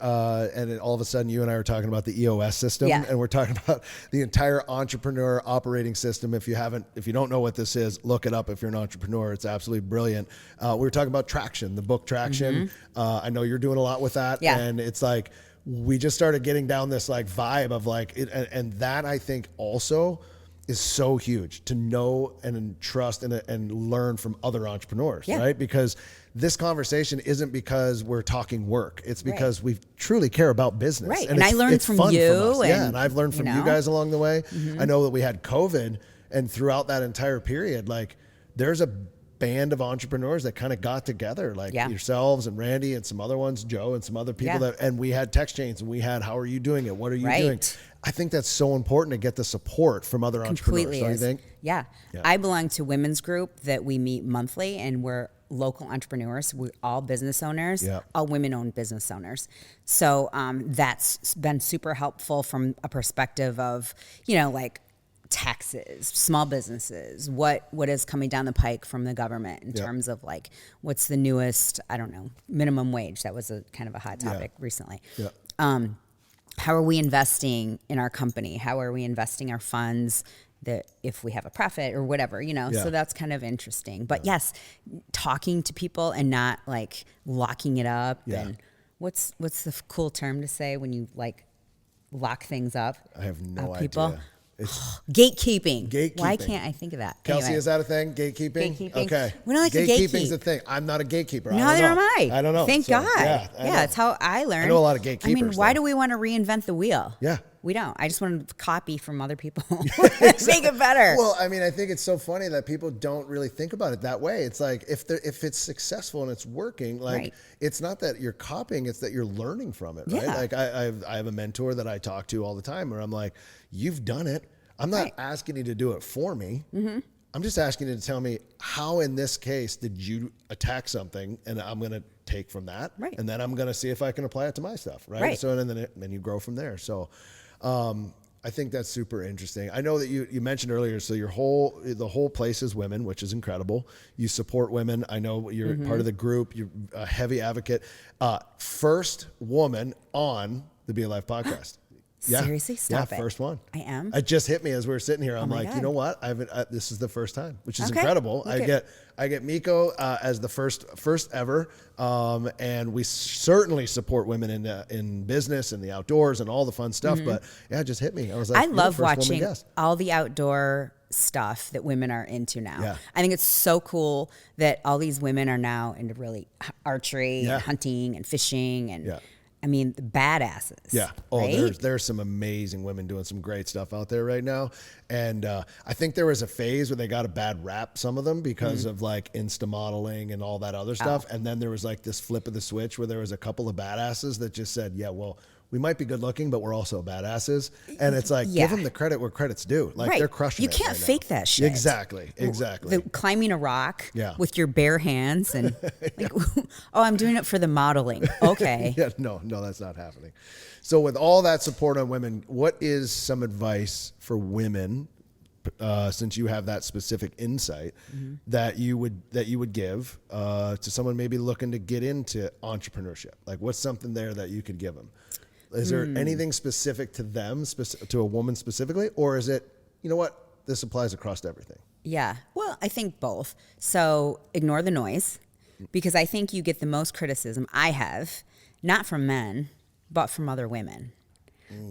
[SPEAKER 2] and then all of a sudden you and I were talking about the EOS system and we're talking about the entire entrepreneur operating system. If you don't know what this is, look it up. If you're an entrepreneur, it's absolutely brilliant. We were talking about Traction, the book Traction. I know you're doing a lot with that. And it's like, we just started getting down this like vibe of like, and that I think also is so huge to know and trust and learn from other entrepreneurs, right? Because this conversation isn't because we're talking work. It's because we truly care about business.
[SPEAKER 3] Right. And I learned from you.
[SPEAKER 2] And I've learned from you guys along the way. I know that we had COVID, and throughout that entire period, like there's a band of entrepreneurs that kind of got together, like yourselves and Randy and some other ones, Joe and some other people and we had text chains and we had, how are you doing it? What are you doing? I think that's so important to get the support from other entrepreneurs. Don't you think?
[SPEAKER 3] Yeah. I belong to a women's group that we meet monthly, and we're local entrepreneurs. We're all business owners, all women-owned business owners. So that's been super helpful from a perspective of, you know, like taxes, small businesses, what is coming down the pike from the government in terms of like what's the newest, I don't know, minimum wage. That was a kind of a hot topic recently. How are we investing in our company? How are we investing our funds that if we have a profit or whatever, you know? So that's kind of interesting. But yes, talking to people and not like locking it up. And what's the cool term to say when you like lock things up?
[SPEAKER 2] I have no
[SPEAKER 3] people?
[SPEAKER 2] idea.
[SPEAKER 3] Gatekeeping. Why can't I think of that?
[SPEAKER 2] Kelsey,
[SPEAKER 3] anyway.
[SPEAKER 2] Is that a thing? Gatekeeping? Okay.
[SPEAKER 3] We don't like to gatekeep.
[SPEAKER 2] Gatekeeping's a thing. I'm not a gatekeeper.
[SPEAKER 3] Neither am I.
[SPEAKER 2] I don't know.
[SPEAKER 3] Thank God. Yeah, that's how I learned.
[SPEAKER 2] I know a lot of gatekeepers.
[SPEAKER 3] I mean, why do we want to reinvent the wheel?
[SPEAKER 2] Yeah.
[SPEAKER 3] We don't. I just want to copy from other people. Make it better.
[SPEAKER 2] Well, I mean, I think it's so funny that people don't really think about it that way. It's like if it's successful and it's working, like it's not that you're copying, it's that you're learning from it, right? Like I have a mentor that I talk to all the time where I'm like, you've done it. I'm not asking you to do it for me. I'm just asking you to tell me how, in this case, did you attack something, and I'm going to take from that, and then I'm going to see if I can apply it to my stuff, right? So and then you grow from there. So I think that's super interesting. I know that you mentioned earlier, so the whole place is women, which is incredible. You support women. I know you're part of the group. You're a heavy advocate. First woman on the BeAlive podcast.
[SPEAKER 3] Seriously? Stop it.
[SPEAKER 2] First one.
[SPEAKER 3] I am?
[SPEAKER 2] It just hit me as we were sitting here. I'm like,
[SPEAKER 3] God.
[SPEAKER 2] you know what? This is the first time, which is incredible. I get Meko as the first ever. And we certainly support women in business and the outdoors and all the fun stuff. But it just hit me. I was like,
[SPEAKER 3] I love watching all the outdoor stuff that women are into now. I think it's so cool that all these women are now into really archery and hunting and fishing and I mean, the badasses.
[SPEAKER 2] Yeah. Oh,
[SPEAKER 3] right?
[SPEAKER 2] there's some amazing women doing some great stuff out there right now. And I think there was a phase where they got a bad rap, some of them, because of like Insta modeling and all that other stuff. And then there was like this flip of the switch where there was a couple of badasses that just said, yeah, well, we might be good looking, but we're also badasses. And it's like, give them the credit where credit's due. Like they're crushing it.
[SPEAKER 3] You can't fake that shit.
[SPEAKER 2] Exactly.
[SPEAKER 3] Climbing a rock with your bare hands and like, oh, I'm doing it for the modeling. Okay.
[SPEAKER 2] No, that's not happening. So with all that support on women, what is some advice for women, since you have that specific insight that you would give to someone maybe looking to get into entrepreneurship? Like, what's something there that you could give them? Is there anything specific to them, to a woman specifically, or is it, you know what, this applies across everything?
[SPEAKER 3] Yeah. Well, I think both. So ignore the noise, because I think you get the most criticism I have, not from men, but from other women.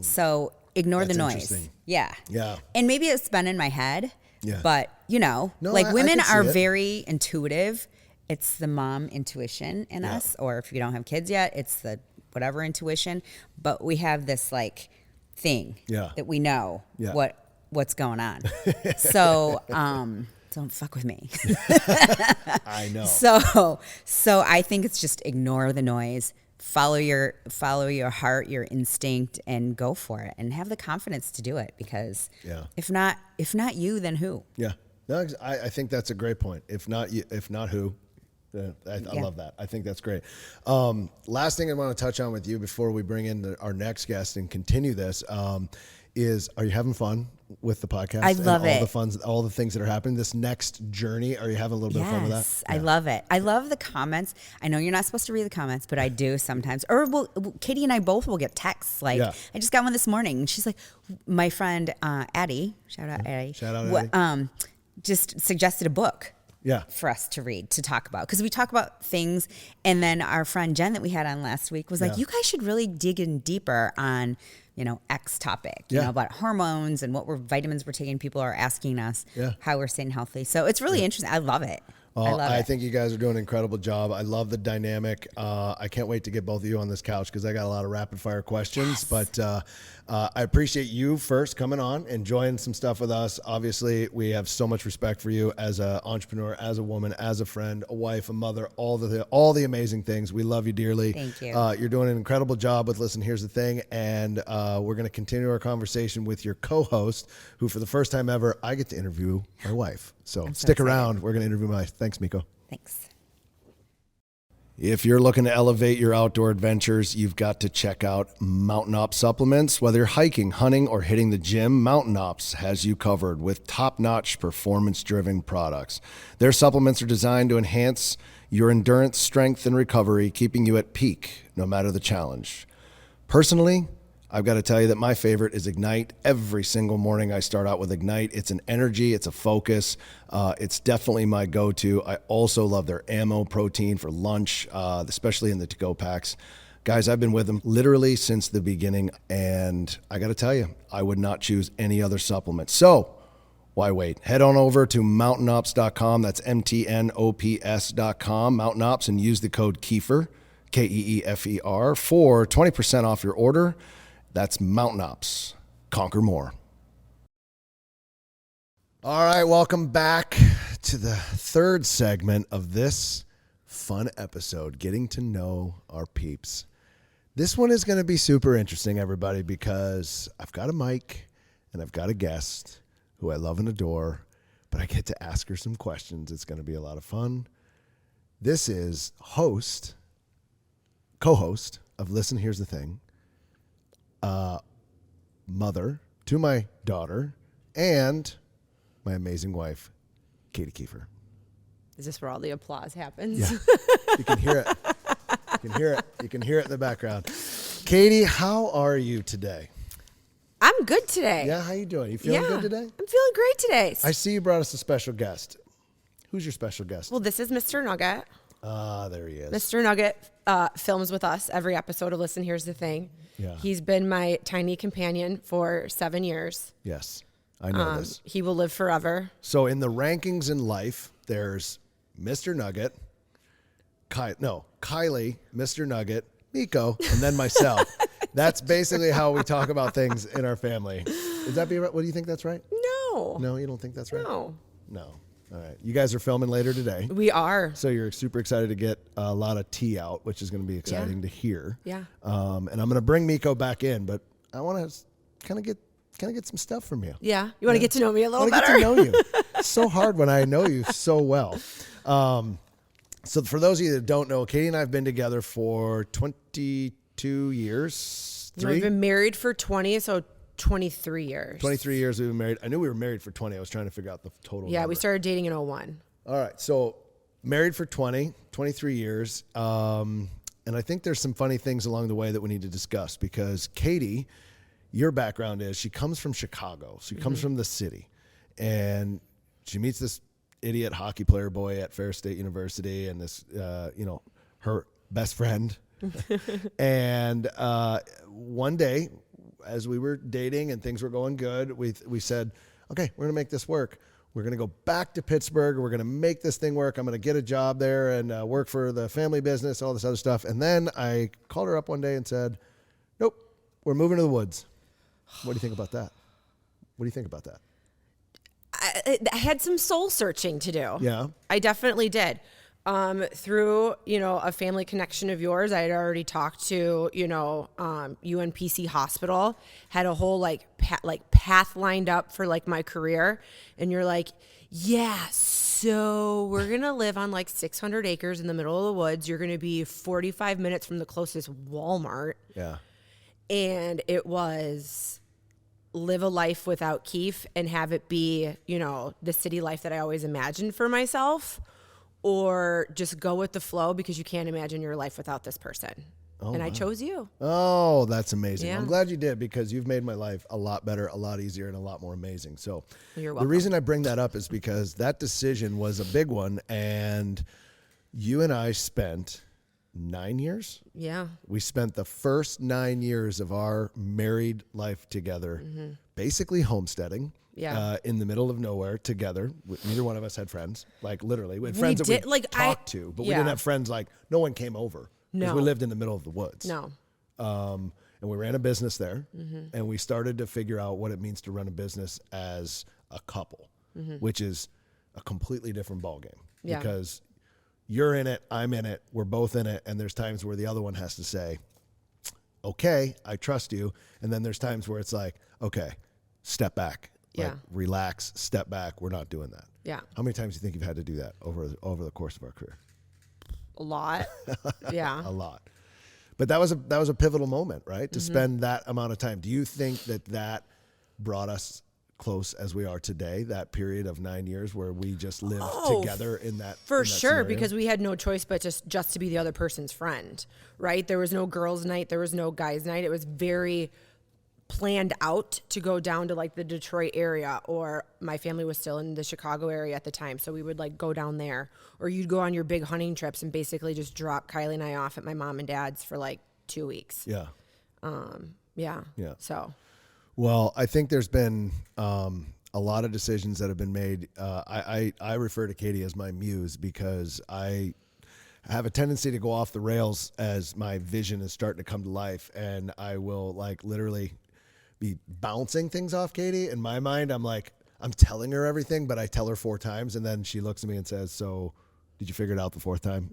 [SPEAKER 3] So ignore the noise. Yeah.
[SPEAKER 2] Yeah.
[SPEAKER 3] And maybe it's been in my head, but
[SPEAKER 2] No,
[SPEAKER 3] like
[SPEAKER 2] I
[SPEAKER 3] women
[SPEAKER 2] can see
[SPEAKER 3] are
[SPEAKER 2] it.
[SPEAKER 3] very intuitive. It's the mom intuition in us, or if you don't have kids yet, it's the whatever intuition. But we have this like thing that we know what's going on. So don't fuck with me.
[SPEAKER 2] I know.
[SPEAKER 3] So I think it's just ignore the noise. Follow your heart, your instinct, and go for it, and have the confidence to do it. Because if not you, then who?
[SPEAKER 2] Yeah, no, I think that's a great point. If not you, if not who? I love that. I think that's great. Last thing I want to touch on with you before we bring in our next guest and continue this is: are you having fun with the podcast?
[SPEAKER 3] I love it.
[SPEAKER 2] All the things that are happening. This next journey, are you having a little bit of fun with that?
[SPEAKER 3] Yes, I love it. I love the comments. I know you're not supposed to read the comments, but I do sometimes. Or Katie and I both will get texts. Like I just got one this morning, and she's like, my friend Addie, shout out Addie, just suggested a book. For us to read, to talk about, because we talk about things, and then our friend Jen that we had on last week was like, you guys should really dig in deeper on, X topic, about hormones and what vitamins we're taking. People are asking us how we're staying healthy. So it's really interesting. I love it.
[SPEAKER 2] Well, I think you guys are doing an incredible job. I love the dynamic. I can't wait to get both of you on this couch because I got a lot of rapid fire questions. But I appreciate you first coming on, enjoying some stuff with us. Obviously, we have so much respect for you as an entrepreneur, as a woman, as a friend, a wife, a mother, all the amazing things. We love you dearly.
[SPEAKER 3] Thank you.
[SPEAKER 2] You're doing an incredible job with Listen, Here's the Thing. And we're going to continue our conversation with your co-host, who for the first time ever, I get to interview my wife. So stick around. We're going to interview my wife. Thanks, Meko.
[SPEAKER 3] Thanks.
[SPEAKER 2] If you're looking to elevate your outdoor adventures, you've got to check out Mountain Ops supplements. Whether you're hiking, hunting, or hitting the gym, Mountain Ops has you covered with top-notch performance-driven products. Their supplements are designed to enhance your endurance, strength, and recovery, keeping you at peak no matter the challenge. Personally, I've got to tell you that my favorite is Ignite. Every single morning I start out with Ignite. It's an energy, it's a focus. It's definitely my go-to. I also love their ammo protein for lunch, especially in the to-go packs. Guys, I've been with them literally since the beginning, and I got to tell you, I would not choose any other supplement. So why wait? Head on over to mountainops.com. That's MTNOPS.com, Mountain Ops, and use the code Keefer, Keefer, for 20% off your order. That's Mountain Ops. Conquer more. All right, welcome back to the third segment of this fun episode, getting to know our peeps. This one is going to be super interesting, everybody, because I've got a mic and I've got a guest who I love and adore, but I get to ask her some questions. It's going to be a lot of fun. This is co-host of Listen, Here's the Thing, mother to my daughter, and my amazing wife, Katie Keefer.
[SPEAKER 4] Is this where all the applause happens?
[SPEAKER 2] Yeah. You can hear it. You can hear it in the background. Katie, how are you today?
[SPEAKER 4] I'm good today.
[SPEAKER 2] Yeah, how you doing? You feeling good today?
[SPEAKER 4] I'm feeling great today.
[SPEAKER 2] I see you brought us a special guest. Who's your special guest?
[SPEAKER 4] Well, this is Mr. Nugget.
[SPEAKER 2] There he is.
[SPEAKER 4] Mr. Nugget films with us every episode of Listen, Here's the Thing.
[SPEAKER 2] Yeah.
[SPEAKER 4] He's been my tiny companion for 7 years.
[SPEAKER 2] Yes, I know this.
[SPEAKER 4] He will live forever.
[SPEAKER 2] So in the rankings in life, there's Mr. Nugget, Kylie, Mr. Nugget, Meko, and then myself. That's basically how we talk about things in our family. Is that right? What do you think that's right?
[SPEAKER 4] No.
[SPEAKER 2] No, you don't think that's right?
[SPEAKER 4] No.
[SPEAKER 2] All right. You guys are filming later today.
[SPEAKER 4] We are.
[SPEAKER 2] So you're super excited to get a lot of tea out, which is going to be exciting to hear.
[SPEAKER 4] Yeah.
[SPEAKER 2] And I'm going to bring Meko back in, but I want to kind of get some stuff from you.
[SPEAKER 4] Yeah. You want to get to know me a little better?
[SPEAKER 2] I want to get to know you. It's so hard when I know you so well. So for those of you that don't know, Katie and I have been together for 22 years.
[SPEAKER 4] We've been married for 20, so 23 years.
[SPEAKER 2] 23 years we've been married. I knew we were married for 20. I was trying to figure out the total
[SPEAKER 4] Yeah,
[SPEAKER 2] number.
[SPEAKER 4] we started dating in 01.
[SPEAKER 2] All right. So married for 23 years. And I think there's some funny things along the way that we need to discuss because Katie, your background is she comes from Chicago. She comes from the city and she meets this idiot hockey player boy at Fair State University and this, her best friend. And one day as we were dating and things were going good, we said, okay, we're going to make this work. We're going to go back to Pittsburgh. We're going to make this thing work. I'm going to get a job there and work for the family business, all this other stuff. And then I called her up one day and said, nope, we're moving to the woods. What do you think about that? What do you think about that?
[SPEAKER 4] I had some soul searching to do.
[SPEAKER 2] Yeah.
[SPEAKER 4] I definitely did. Through, a family connection of yours, I had already talked to, UNPC Hospital, had a whole path lined up for my career. And you're like, yeah, so we're going to live on 600 acres in the middle of the woods. You're going to be 45 minutes from the closest Walmart.
[SPEAKER 2] Yeah.
[SPEAKER 4] And it was live a life without Keefe and have it be, the city life that I always imagined for myself. Or just go with the flow because you can't imagine your life without this person. Oh, and I chose you.
[SPEAKER 2] Oh, that's amazing.
[SPEAKER 4] Yeah.
[SPEAKER 2] I'm glad you did because you've made my life a lot better, a lot easier, and a lot more amazing. So
[SPEAKER 4] You're welcome.
[SPEAKER 2] The reason I bring that up is because that decision was a big one. And you and I spent 9 years.
[SPEAKER 4] Yeah.
[SPEAKER 2] We spent the first 9 years of our married life together, basically homesteading.
[SPEAKER 4] Yeah.
[SPEAKER 2] In the middle of nowhere together. Neither one of us had friends. Literally. We had friends that we talked to, but we didn't have friends no one came over. Because we lived in the middle of the woods.
[SPEAKER 4] No.
[SPEAKER 2] And we ran a business there. And we started to figure out what it means to run a business as a couple, which is a completely different ballgame.
[SPEAKER 4] Yeah.
[SPEAKER 2] Because you're in it, I'm in it, we're both in it, and there's times where the other one has to say, okay, I trust you. And then there's times where it's like, okay, step back. Relax, step back. We're not doing that.
[SPEAKER 4] Yeah.
[SPEAKER 2] How many times do you think you've had to do that over the course of our career?
[SPEAKER 4] A lot. Yeah.
[SPEAKER 2] A lot. But that was a pivotal moment, right? To spend that amount of time. Do you think that brought us close as we are today? That period of 9 years where we just lived together in that
[SPEAKER 4] for
[SPEAKER 2] in that
[SPEAKER 4] sure,
[SPEAKER 2] scenario?
[SPEAKER 4] because we had no choice but just to be the other person's friend, right? There was no girls' night, there was no guys' night. It was very planned out to go down to the Detroit area, or my family was still in the Chicago area at the time. So we would go down there, or you'd go on your big hunting trips and basically just drop Kylie and I off at my mom and dad's for 2 weeks.
[SPEAKER 2] Yeah.
[SPEAKER 4] Yeah.
[SPEAKER 2] Yeah.
[SPEAKER 4] So.
[SPEAKER 2] Well, I think there's been a lot of decisions that have been made. I refer to Katie as my muse because I have a tendency to go off the rails as my vision is starting to come to life, and I will literally be bouncing things off Katie. In my mind, I'm telling her everything, but I tell her 4 times, and then she looks at me and says, so did you figure it out the 4th time?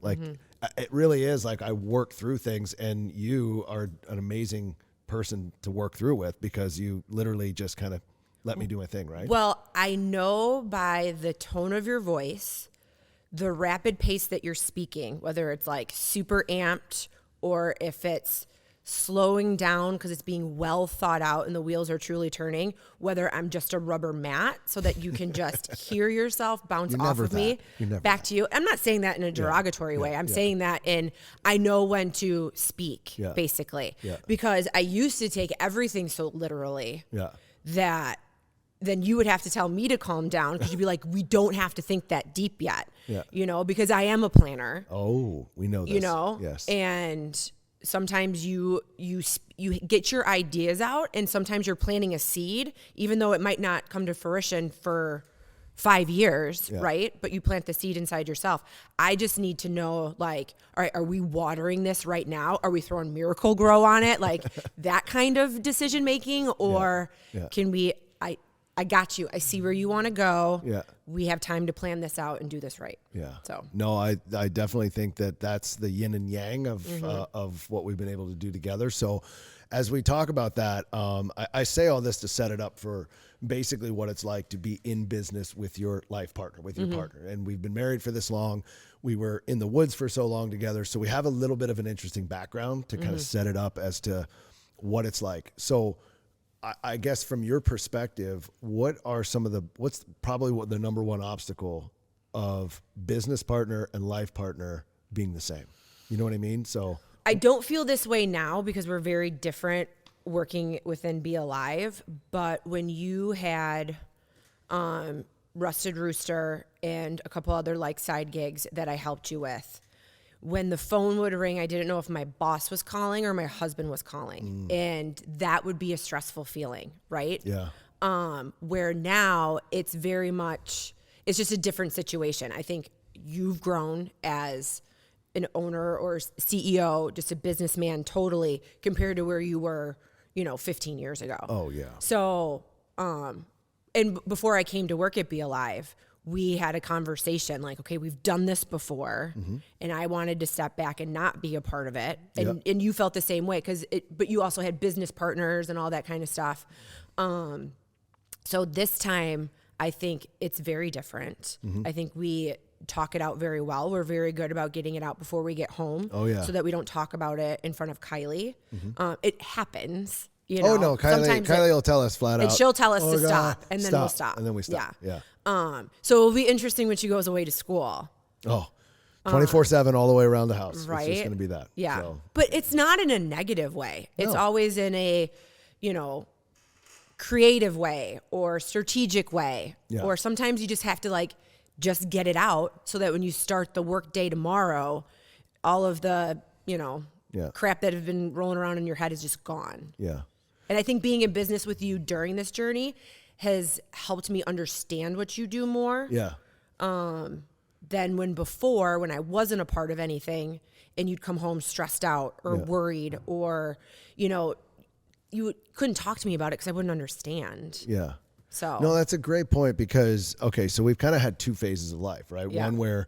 [SPEAKER 2] It really is I work through things, and you are an amazing person to work through with because you literally just kind of let me do my thing, right?
[SPEAKER 4] Well, I know by the tone of your voice, the rapid pace that you're speaking, whether it's super amped or if it's slowing down because it's being well thought out and the wheels are truly turning, whether I'm just a rubber mat so that you can just hear yourself bounce off of me back to you. I'm not saying that in a derogatory way. I'm saying that I know when to speak, basically, because I used to take everything so literally that then you would have to tell me to calm down because you'd be like, we don't have to think that deep yet, because I am a planner.
[SPEAKER 2] Oh, we know this. Yes.
[SPEAKER 4] And sometimes you get your ideas out, and sometimes you're planting a seed, even though it might not come to fruition for 5 years, right? But you plant the seed inside yourself. I just need to know, all right, are we watering this right now? Are we throwing Miracle Grow on it? That kind of decision making, or can we? I got you. I see where you want to go.
[SPEAKER 2] Yeah.
[SPEAKER 4] We have time to plan this out and do this right.
[SPEAKER 2] Yeah.
[SPEAKER 4] So.
[SPEAKER 2] No, I definitely think that's the yin and yang of what we've been able to do together. So as we talk about that, I say all this to set it up for basically what it's like to be in business with your life partner, with your partner. And we've been married for this long. We were in the woods for so long together. So we have a little bit of an interesting background to kind of set it up as to what it's like. So I guess from your perspective, what's probably the number one obstacle of business partner and life partner being the same? You know what I mean? So
[SPEAKER 4] I don't feel this way now because we're very different working within BeAlive. But when you had Rusted Rooster and a couple other like side gigs that I helped you with, when the phone would ring, I didn't know if my boss was calling or my husband was calling. And that would be a stressful feeling, right?
[SPEAKER 2] Yeah.
[SPEAKER 4] Where now it's very much, it's just a different situation. I think you've grown as an owner or CEO, just a businessman totally, compared to where you were, 15 years ago.
[SPEAKER 2] Oh, yeah.
[SPEAKER 4] So, and before I came to work at BeAlive, we had a conversation like, okay, we've done this before, and I wanted to step back and not be a part of it. And you felt the same way but you also had business partners and all that kind of stuff. So this time, I think it's very different. I think we talk it out very well. We're very good about getting it out before we get home.
[SPEAKER 2] Oh, yeah.
[SPEAKER 4] So that we don't talk about it in front of Kylie. It happens.
[SPEAKER 2] Oh no, Kylie will tell us flat out.
[SPEAKER 4] And she'll tell us to
[SPEAKER 2] God,
[SPEAKER 4] stop, and then we'll stop.
[SPEAKER 2] And then we stop. Yeah.
[SPEAKER 4] So it'll be interesting when she goes away to school.
[SPEAKER 2] Oh, 24/7 all the way around the house.
[SPEAKER 4] Right.
[SPEAKER 2] It's just going to be that.
[SPEAKER 4] Yeah.
[SPEAKER 2] So.
[SPEAKER 4] But it's not in a negative way. It's
[SPEAKER 2] No.
[SPEAKER 4] always in a, creative way or strategic way.
[SPEAKER 2] Yeah.
[SPEAKER 4] Or sometimes you just have to just get it out so that when you start the work day tomorrow, all of the, crap that have been rolling around in your head is just gone.
[SPEAKER 2] Yeah.
[SPEAKER 4] And I think being in business with you during this journey has helped me understand what you do more.
[SPEAKER 2] Yeah.
[SPEAKER 4] Than when I wasn't a part of anything and you'd come home stressed out or worried or, you couldn't talk to me about it because I wouldn't understand.
[SPEAKER 2] Yeah.
[SPEAKER 4] So
[SPEAKER 2] no, that's a great point because, okay, so we've kind of had two phases of life, right?
[SPEAKER 4] Yeah.
[SPEAKER 2] One where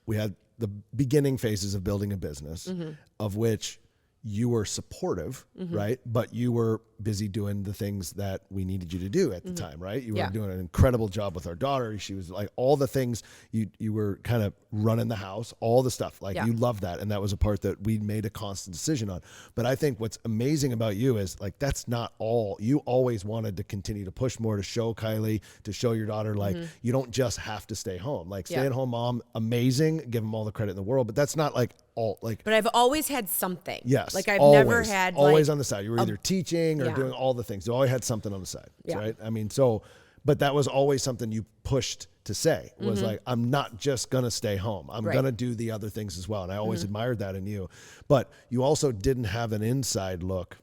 [SPEAKER 2] we had the beginning phases of building a business of which you were supportive, right? But you were busy doing the things that we needed you to do at the time, right? You were doing an incredible job with our daughter. She was like all the things you were kind of running the house, all the stuff. You loved that. And that was a part that we made a constant decision on. But I think what's amazing about you is that's not all. You always wanted to continue to push more, to show Kylie, to show your daughter, you don't just have to stay home. Stay at home mom, amazing, give them all the credit in the world. But that's not all.
[SPEAKER 4] But I've always had something.
[SPEAKER 2] Yes.
[SPEAKER 4] I've
[SPEAKER 2] always,
[SPEAKER 4] never had
[SPEAKER 2] always on the side. You were either teaching or
[SPEAKER 4] Yeah.
[SPEAKER 2] doing all the things. You always had something on the side,
[SPEAKER 4] Yeah.
[SPEAKER 2] right? I mean, but that was always something you pushed to say was I'm not just going to stay home. I'm
[SPEAKER 4] Right.
[SPEAKER 2] going to do the other things as well. And I always admired that in you, but you also didn't have an inside look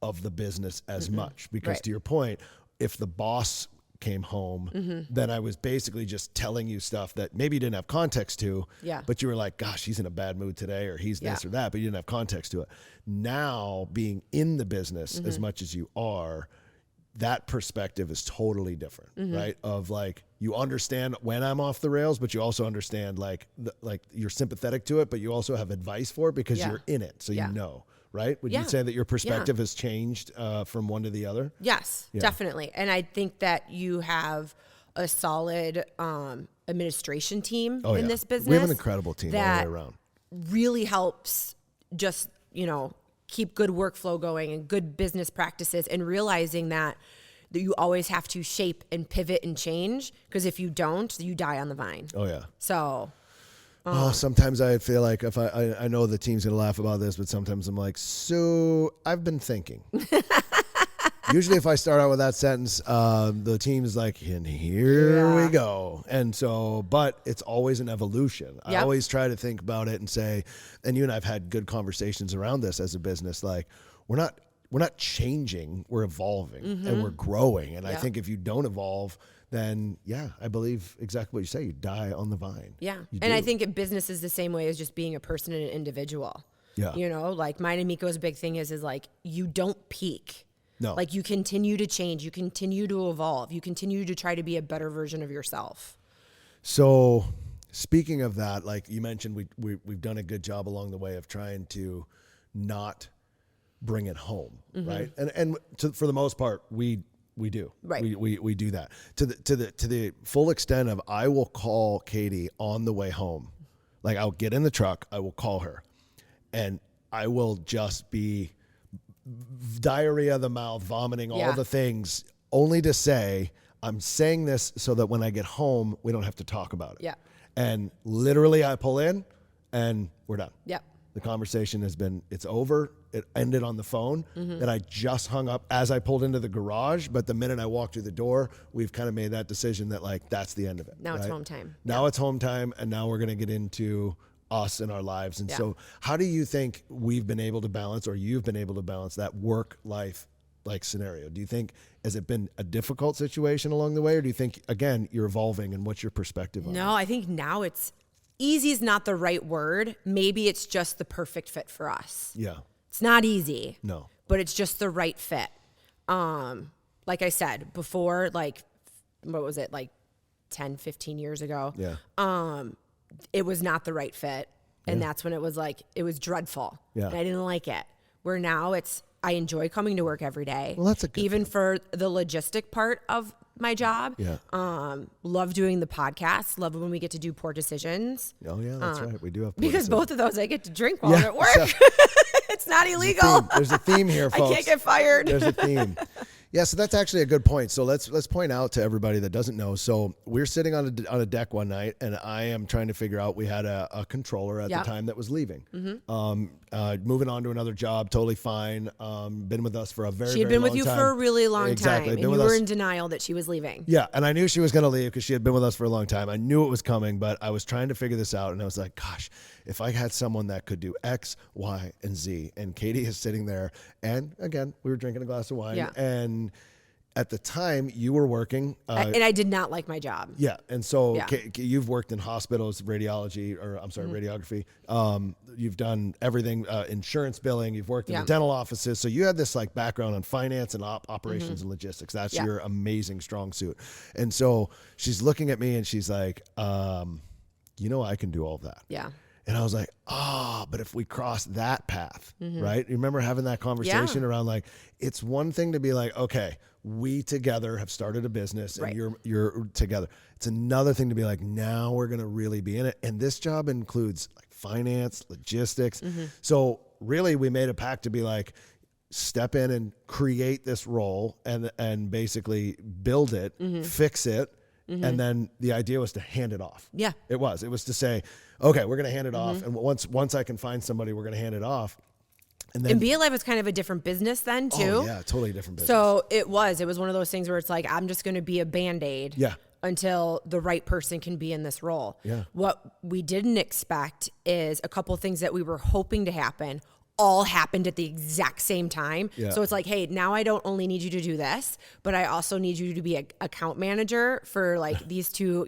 [SPEAKER 2] of the business as much because
[SPEAKER 4] Right.
[SPEAKER 2] to your point, if the boss came home, then I was basically just telling you stuff that maybe you didn't have context to,
[SPEAKER 4] Yeah.
[SPEAKER 2] but you were like, gosh, he's in a bad mood today, or he's this or that, but you didn't have context to it. Now, being in the business as much as you are, that perspective is totally different, right? Of you understand when I'm off the rails, but you also understand you're sympathetic to it, but you also have advice for it because you're in it, so you know. Right? Would you say that your perspective has changed from one to the other?
[SPEAKER 4] Yes, definitely. And I think that you have a solid administration team in this business.
[SPEAKER 2] We have an incredible team all the way around.
[SPEAKER 4] Really helps just, keep good workflow going and good business practices and realizing that you always have to shape and pivot and change because if you don't, you die on the vine.
[SPEAKER 2] Oh, yeah.
[SPEAKER 4] So...
[SPEAKER 2] sometimes I feel like if I know the team's going to laugh about this, but sometimes I'm like, so I've been thinking. Usually if I start out with that sentence, the team's like, and here we go. And so, but it's always an evolution. I always try to think about it and say, and you and I've had good conversations around this as a business, we're not changing, we're evolving and we're growing. And I think if you don't evolve, then I believe exactly what you say. You die on the vine.
[SPEAKER 4] Yeah.
[SPEAKER 2] You
[SPEAKER 4] And
[SPEAKER 2] do.
[SPEAKER 4] I think business is the same way as just being a person and an individual.
[SPEAKER 2] Yeah.
[SPEAKER 4] Mine and Meko's big thing is you don't peak.
[SPEAKER 2] No.
[SPEAKER 4] You continue to change. You continue to evolve. You continue to try to be a better version of yourself.
[SPEAKER 2] So speaking of that, you mentioned, we've done a good job along the way of trying to not bring it home. Right. And for the most part, we do.
[SPEAKER 4] Right.
[SPEAKER 2] We do that to the full extent of I will call Katie on the way home. I'll get in the truck, I will call her, and I will just be diarrhea of the mouth, vomiting, all
[SPEAKER 4] Yeah.
[SPEAKER 2] the things, only to say, I'm saying this so that when I get home, we don't have to talk about it.
[SPEAKER 4] Yeah.
[SPEAKER 2] And literally I pull in and we're done.
[SPEAKER 4] Yep.
[SPEAKER 2] The conversation it's over. It ended on the phone that I just hung up as I pulled into the garage. But the minute I walked through the door, we've kind of made that decision that like, that's the end of it.
[SPEAKER 4] Now it's
[SPEAKER 2] right?
[SPEAKER 4] home time.
[SPEAKER 2] Now it's home time. And now we're going to get into us and our lives. And
[SPEAKER 4] Yeah.
[SPEAKER 2] so how do you think we've been able to balance, or you've been able to balance that work life like scenario? Do you think, has it been a difficult situation along the way? Or do you think, again, you're evolving, and what's your perspective on
[SPEAKER 4] No, I think now it's easy is not the right word. Maybe it's just the perfect fit for us.
[SPEAKER 2] it? Yeah.
[SPEAKER 4] It's not easy.
[SPEAKER 2] No.
[SPEAKER 4] But it's just the right fit. Like I said before, like, what was it, like 10, 15 years ago?
[SPEAKER 2] Yeah.
[SPEAKER 4] It was not the right fit. And that's when it was like, it was dreadful.
[SPEAKER 2] Yeah.
[SPEAKER 4] And I didn't like it. Where now I enjoy coming to work every day.
[SPEAKER 2] Well, that's a good
[SPEAKER 4] even for the logistic part of my job.
[SPEAKER 2] Yeah.
[SPEAKER 4] Love doing the podcast. Love when we get to do poor decisions.
[SPEAKER 2] Oh yeah, that's right. We do have
[SPEAKER 4] Because
[SPEAKER 2] policies.
[SPEAKER 4] both of those I get to drink while I'm at work.
[SPEAKER 2] so-
[SPEAKER 4] It's not illegal.
[SPEAKER 2] There's a theme here,
[SPEAKER 4] I
[SPEAKER 2] folks.
[SPEAKER 4] can't get fired.
[SPEAKER 2] There's a theme. Yeah, so that's actually a good point. So let's point out to everybody that doesn't know. So we're sitting on a deck one night, and I am trying to figure out. We had a controller at
[SPEAKER 4] Yep.
[SPEAKER 2] the time that was leaving, moving on to another job, totally fine. Been with us for a very
[SPEAKER 4] She had
[SPEAKER 2] very
[SPEAKER 4] been with
[SPEAKER 2] long
[SPEAKER 4] you
[SPEAKER 2] time.
[SPEAKER 4] for a really long
[SPEAKER 2] Exactly.
[SPEAKER 4] time.
[SPEAKER 2] Been
[SPEAKER 4] And
[SPEAKER 2] with
[SPEAKER 4] you were
[SPEAKER 2] us-
[SPEAKER 4] in denial that she was leaving.
[SPEAKER 2] Yeah, and I knew she was going to leave because she had been with us for a long time. I knew it was coming, but I was trying to figure this out, and I was like, gosh, if I had someone that could do X, Y, and Z, and Katie is sitting there, and again, we were drinking a glass of wine,
[SPEAKER 4] Yeah.
[SPEAKER 2] and at the time, you were working.
[SPEAKER 4] And I did not like my job.
[SPEAKER 2] Yeah, and so
[SPEAKER 4] Yeah.
[SPEAKER 2] you've worked in hospitals, radiology, or I'm sorry, radiography. You've done everything, insurance billing. You've worked in
[SPEAKER 4] Yeah.
[SPEAKER 2] the dental offices, so you had this like background on finance and operations and logistics. That's
[SPEAKER 4] Yeah.
[SPEAKER 2] your amazing strong suit. And so she's looking at me and she's like, I can do all that.
[SPEAKER 4] Yeah.
[SPEAKER 2] And I was like, but if we cross that path, right? You remember having that conversation around like, it's one thing to be like, okay, we together have started a business and
[SPEAKER 4] Right.
[SPEAKER 2] you're together. It's another thing to be like, now we're going to really be in it. And this job includes like finance, logistics. So really we made a pact to be like, step in and create this role and basically build it, fix it. And then the idea was to hand it off.
[SPEAKER 4] Yeah.
[SPEAKER 2] It was to say, okay, we're going to hand it off. And once I can find somebody, we're going to hand it off. And then,
[SPEAKER 4] And BeAlive was kind of a different business then too.
[SPEAKER 2] oh yeah, totally different business.
[SPEAKER 4] So it was one of those things where it's like, I'm just going to be a Band-Aid
[SPEAKER 2] Yeah.
[SPEAKER 4] until the right person can be in this role.
[SPEAKER 2] Yeah.
[SPEAKER 4] What we didn't expect is a couple of things that we were hoping to happen all happened at the exact same time.
[SPEAKER 2] Yeah.
[SPEAKER 4] So it's like, hey, now I don't only need you to do this, but I also need you to be an account manager for like these two,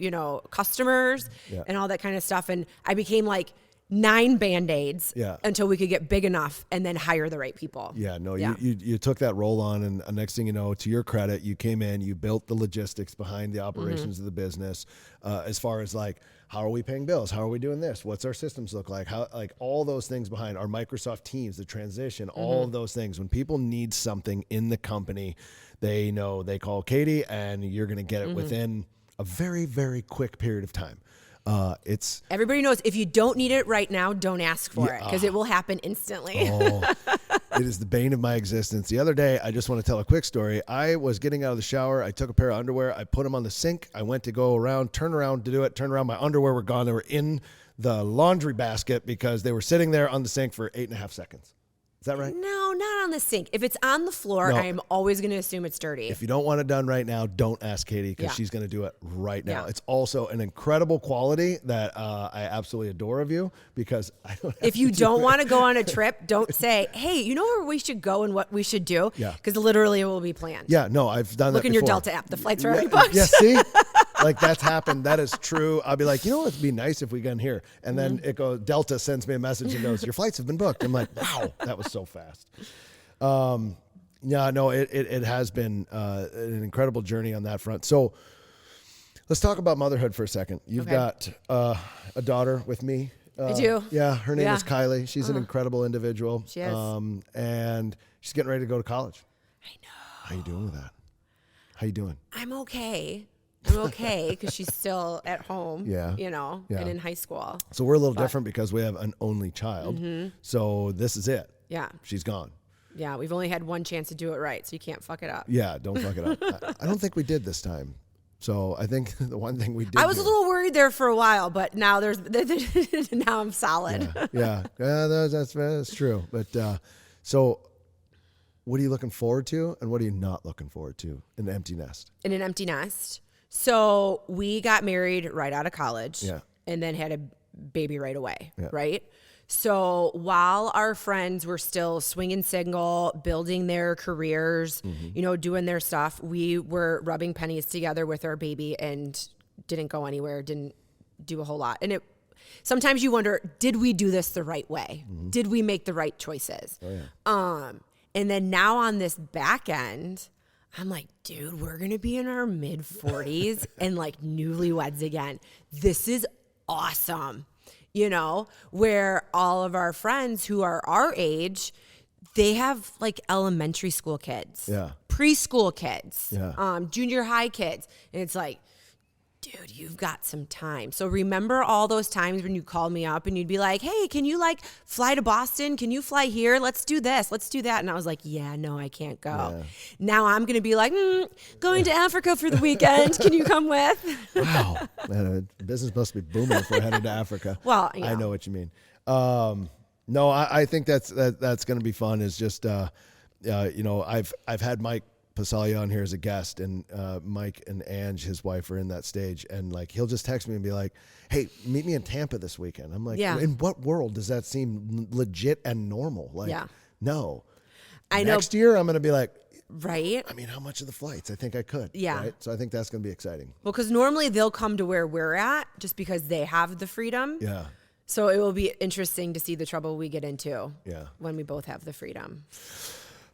[SPEAKER 4] customers
[SPEAKER 2] Yeah.
[SPEAKER 4] and all that kind of stuff. And I became like 9 Band-Aids
[SPEAKER 2] Yeah.
[SPEAKER 4] until we could get big enough and then hire the right people.
[SPEAKER 2] Yeah, no,
[SPEAKER 4] Yeah.
[SPEAKER 2] You took that role on, and next thing you know, to your credit, you came in, you built the logistics behind the operations of the business, as far as like, how are we paying bills? How are we doing this? What's our systems look like? How, like all those things behind our Microsoft Teams, the transition, all of those things. When people need something in the company, they know they call Katie, and you're going to get it within a very, very quick period of time. It's
[SPEAKER 4] Everybody knows if you don't need it right now, don't ask for it because it will happen instantly.
[SPEAKER 2] It is the bane of my existence. The other day, I just want to tell a quick story. I was getting out of the shower. I took a pair of underwear. I put them on the sink. I went to go around, turn around to do it. Turn around. My underwear were gone. They were in the laundry basket because they were sitting there on the sink for 8.5 seconds. Is that right?
[SPEAKER 4] No, not on the sink. If it's on the floor,
[SPEAKER 2] No.
[SPEAKER 4] I'm always going to assume it's dirty.
[SPEAKER 2] If you don't want it done right now, don't ask Katie because
[SPEAKER 4] Yeah.
[SPEAKER 2] she's going to do it right now.
[SPEAKER 4] Yeah.
[SPEAKER 2] It's also an incredible quality that I absolutely adore of you because I don't have
[SPEAKER 4] If you
[SPEAKER 2] to do
[SPEAKER 4] don't
[SPEAKER 2] it.
[SPEAKER 4] want to go on a trip, don't say, hey, you know where we should go and what we should do?
[SPEAKER 2] Yeah.
[SPEAKER 4] Because literally it will be planned.
[SPEAKER 2] Yeah, no, I've done
[SPEAKER 4] Look
[SPEAKER 2] that
[SPEAKER 4] in your
[SPEAKER 2] before.
[SPEAKER 4] Delta app. The flights are already booked.
[SPEAKER 2] Yeah, see? Like that's happened. That is true. I'll be like, it'd be nice if we got in here. And then it goes, Delta sends me a message and goes, your flights have been booked. I'm like, wow, that was so fast. Yeah, no, it has been an incredible journey on that front. So let's talk about motherhood for a second. You've
[SPEAKER 4] Okay.
[SPEAKER 2] got a daughter with me.
[SPEAKER 4] I do.
[SPEAKER 2] Yeah, her name
[SPEAKER 4] Yeah.
[SPEAKER 2] is Kylie. She's an incredible individual.
[SPEAKER 4] She is.
[SPEAKER 2] And she's getting ready to go to college.
[SPEAKER 4] I know.
[SPEAKER 2] How you doing with that? How you doing?
[SPEAKER 4] I'm okay. I'm okay because she's still at home,
[SPEAKER 2] Yeah.
[SPEAKER 4] Yeah. And in high school.
[SPEAKER 2] So we're a little different because we have an only child. So this is it.
[SPEAKER 4] Yeah.
[SPEAKER 2] She's gone.
[SPEAKER 4] Yeah, we've only had one chance to do it right, so you can't fuck it up.
[SPEAKER 2] Yeah, don't fuck it up. I don't think we did this time. So I think the one thing we did.
[SPEAKER 4] I was a little worried there for a while, but now now I'm solid.
[SPEAKER 2] Yeah, that's true. But so, what are you looking forward to, and what are you not looking forward to in an empty nest?
[SPEAKER 4] In an empty nest. So we got married right out of college.
[SPEAKER 2] Yeah.
[SPEAKER 4] And then had a baby right away.
[SPEAKER 2] Yeah.
[SPEAKER 4] Right. So while our friends were still swinging single, building their careers, doing their stuff, we were rubbing pennies together with our baby and didn't go anywhere, didn't do a whole lot. And sometimes you wonder, did we do this the right way? Did we make the right choices?
[SPEAKER 2] Oh, yeah.
[SPEAKER 4] And then now on this back end, I'm like, dude, we're going to be in our mid 40s and like newlyweds again. This is awesome. Where all of our friends who are our age, they have like elementary school kids, preschool kids, junior high kids. And it's like, dude, you've got some time. So remember all those times when you called me up and you'd be like, hey, can you like fly to Boston? Can you fly here? Let's do this. Let's do that. And I was like, yeah, no, I can't go. Yeah. Now I'm going to be like, going to Africa for the weekend. Can you come with?
[SPEAKER 2] Wow. Man, business must be booming if we're headed to Africa.
[SPEAKER 4] Well,
[SPEAKER 2] I know what you mean. No, I think that's going to be fun. Is just, I've had Mike Passalia on here as a guest, and Mike and Ange, his wife, are in that stage, and like he'll just text me and be like, hey, meet me in Tampa this weekend. I'm like, in what world does that seem legit and normal? Like, no.
[SPEAKER 4] I know.
[SPEAKER 2] Next year I'm going to be like,
[SPEAKER 4] right?
[SPEAKER 2] I mean, how much of the flights? I think I could.
[SPEAKER 4] Yeah.
[SPEAKER 2] Right? So I think that's going to be exciting.
[SPEAKER 4] Well, because normally they'll come to where we're at just because they have the freedom.
[SPEAKER 2] Yeah.
[SPEAKER 4] So it will be interesting to see the trouble we get into when we both have the freedom.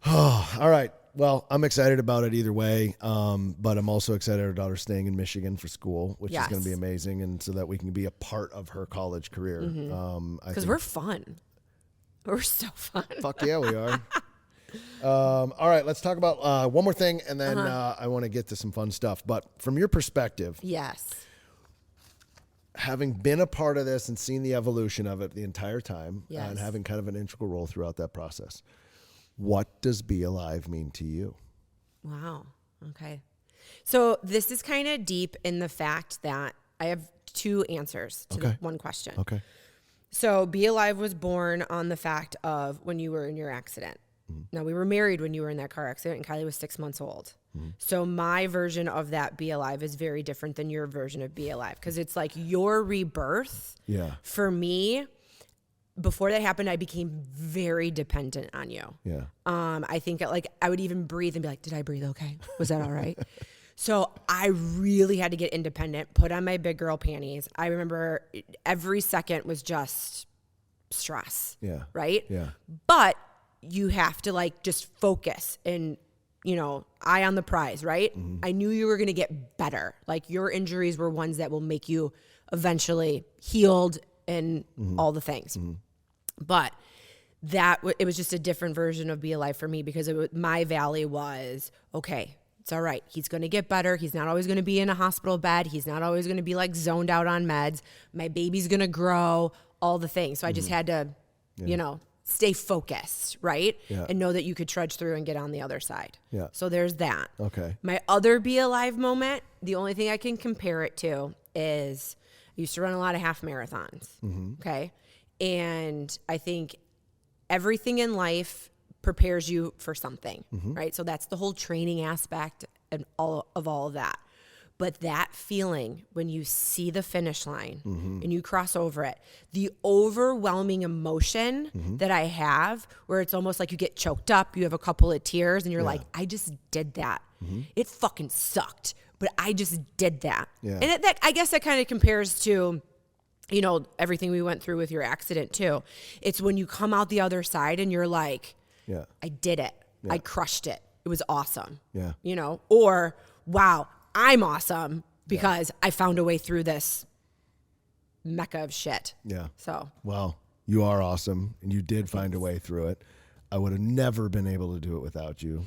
[SPEAKER 2] Oh, all right. Well, I'm excited about it either way, but I'm also excited our daughter's staying in Michigan for school, which is going to be amazing, and so that we can be a part of her college career.
[SPEAKER 4] Because we're fun. We're so fun.
[SPEAKER 2] Fuck yeah, we are. All right, let's talk about one more thing, and then I want to get to some fun stuff. But from your perspective, having been a part of this and seen the evolution of it the entire time, and having kind of an integral role throughout that process, what does BeAlive mean to you?
[SPEAKER 4] Wow. Okay. So this is kind of deep in the fact that I have two answers to the one question.
[SPEAKER 2] Okay.
[SPEAKER 4] So BeAlive was born on the fact of when you were in your accident. Now, we were married when you were in that car accident, and Kylie was 6 months old. So my version of that BeAlive is very different than your version of BeAlive, because it's like your rebirth. Yeah. For me, before that happened, I became very dependent on you. Yeah. I think like I would even breathe and be like, did I breathe okay? Was that all right? So I really had to get independent, put on my big girl panties. I remember every second was just stress. Yeah. Right? Yeah. But you have to like just focus and, eye on the prize, right? I knew you were going to get better. Like your injuries were ones that will make you eventually healed and all the things. But it was just a different version of BeAlive for me, because my valley was, okay, it's all right. He's going to get better. He's not always going to be in a hospital bed. He's not always going to be like zoned out on meds. My baby's going to grow, all the things. So I just had to, stay focused, right? Yeah. And know that you could trudge through and get on the other side. Yeah. So there's that. Okay. My other BeAlive moment, the only thing I can compare it to is I used to run a lot of half marathons. Okay. And I think everything in life prepares you for something, right? So that's the whole training aspect and all of that. But that feeling when you see the finish line and you cross over it, the overwhelming emotion that I have, where it's almost like you get choked up, you have a couple of tears, and you're like, I just did that. It fucking sucked, but I just did that. Yeah. And I guess that kind of compares to, everything we went through with your accident too. It's when you come out the other side and you're like, I did it. I crushed it. It was awesome. Yeah. Or, wow, I'm awesome because I found a way through this mecca of shit. Yeah. So. Well,
[SPEAKER 2] you are awesome, and you did find a way through it. I would have never been able to do it without you.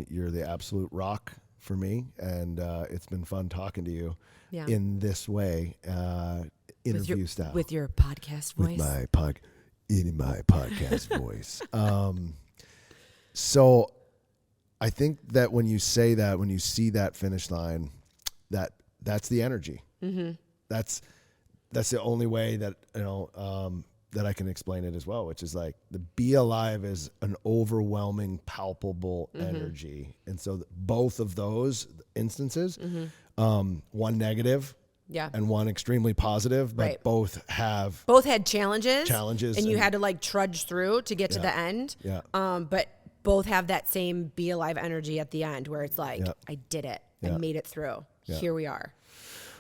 [SPEAKER 2] You're the absolute rock for me, and it's been fun talking to you in this way, interview style.
[SPEAKER 4] With your podcast voice?
[SPEAKER 2] In my podcast voice. So I think that when you say that, when you see that finish line, that's the energy. Mm-hmm. That's the only way that, that I can explain it as well, which is like the BeAlive is an overwhelming, palpable energy. And so both of those instances, one negative and one extremely positive, but both
[SPEAKER 4] had challenges, and you had to like trudge through to get to the end. Yeah. But both have that same BeAlive energy at the end where it's like, I did it. I made it through. Yeah. Here we are.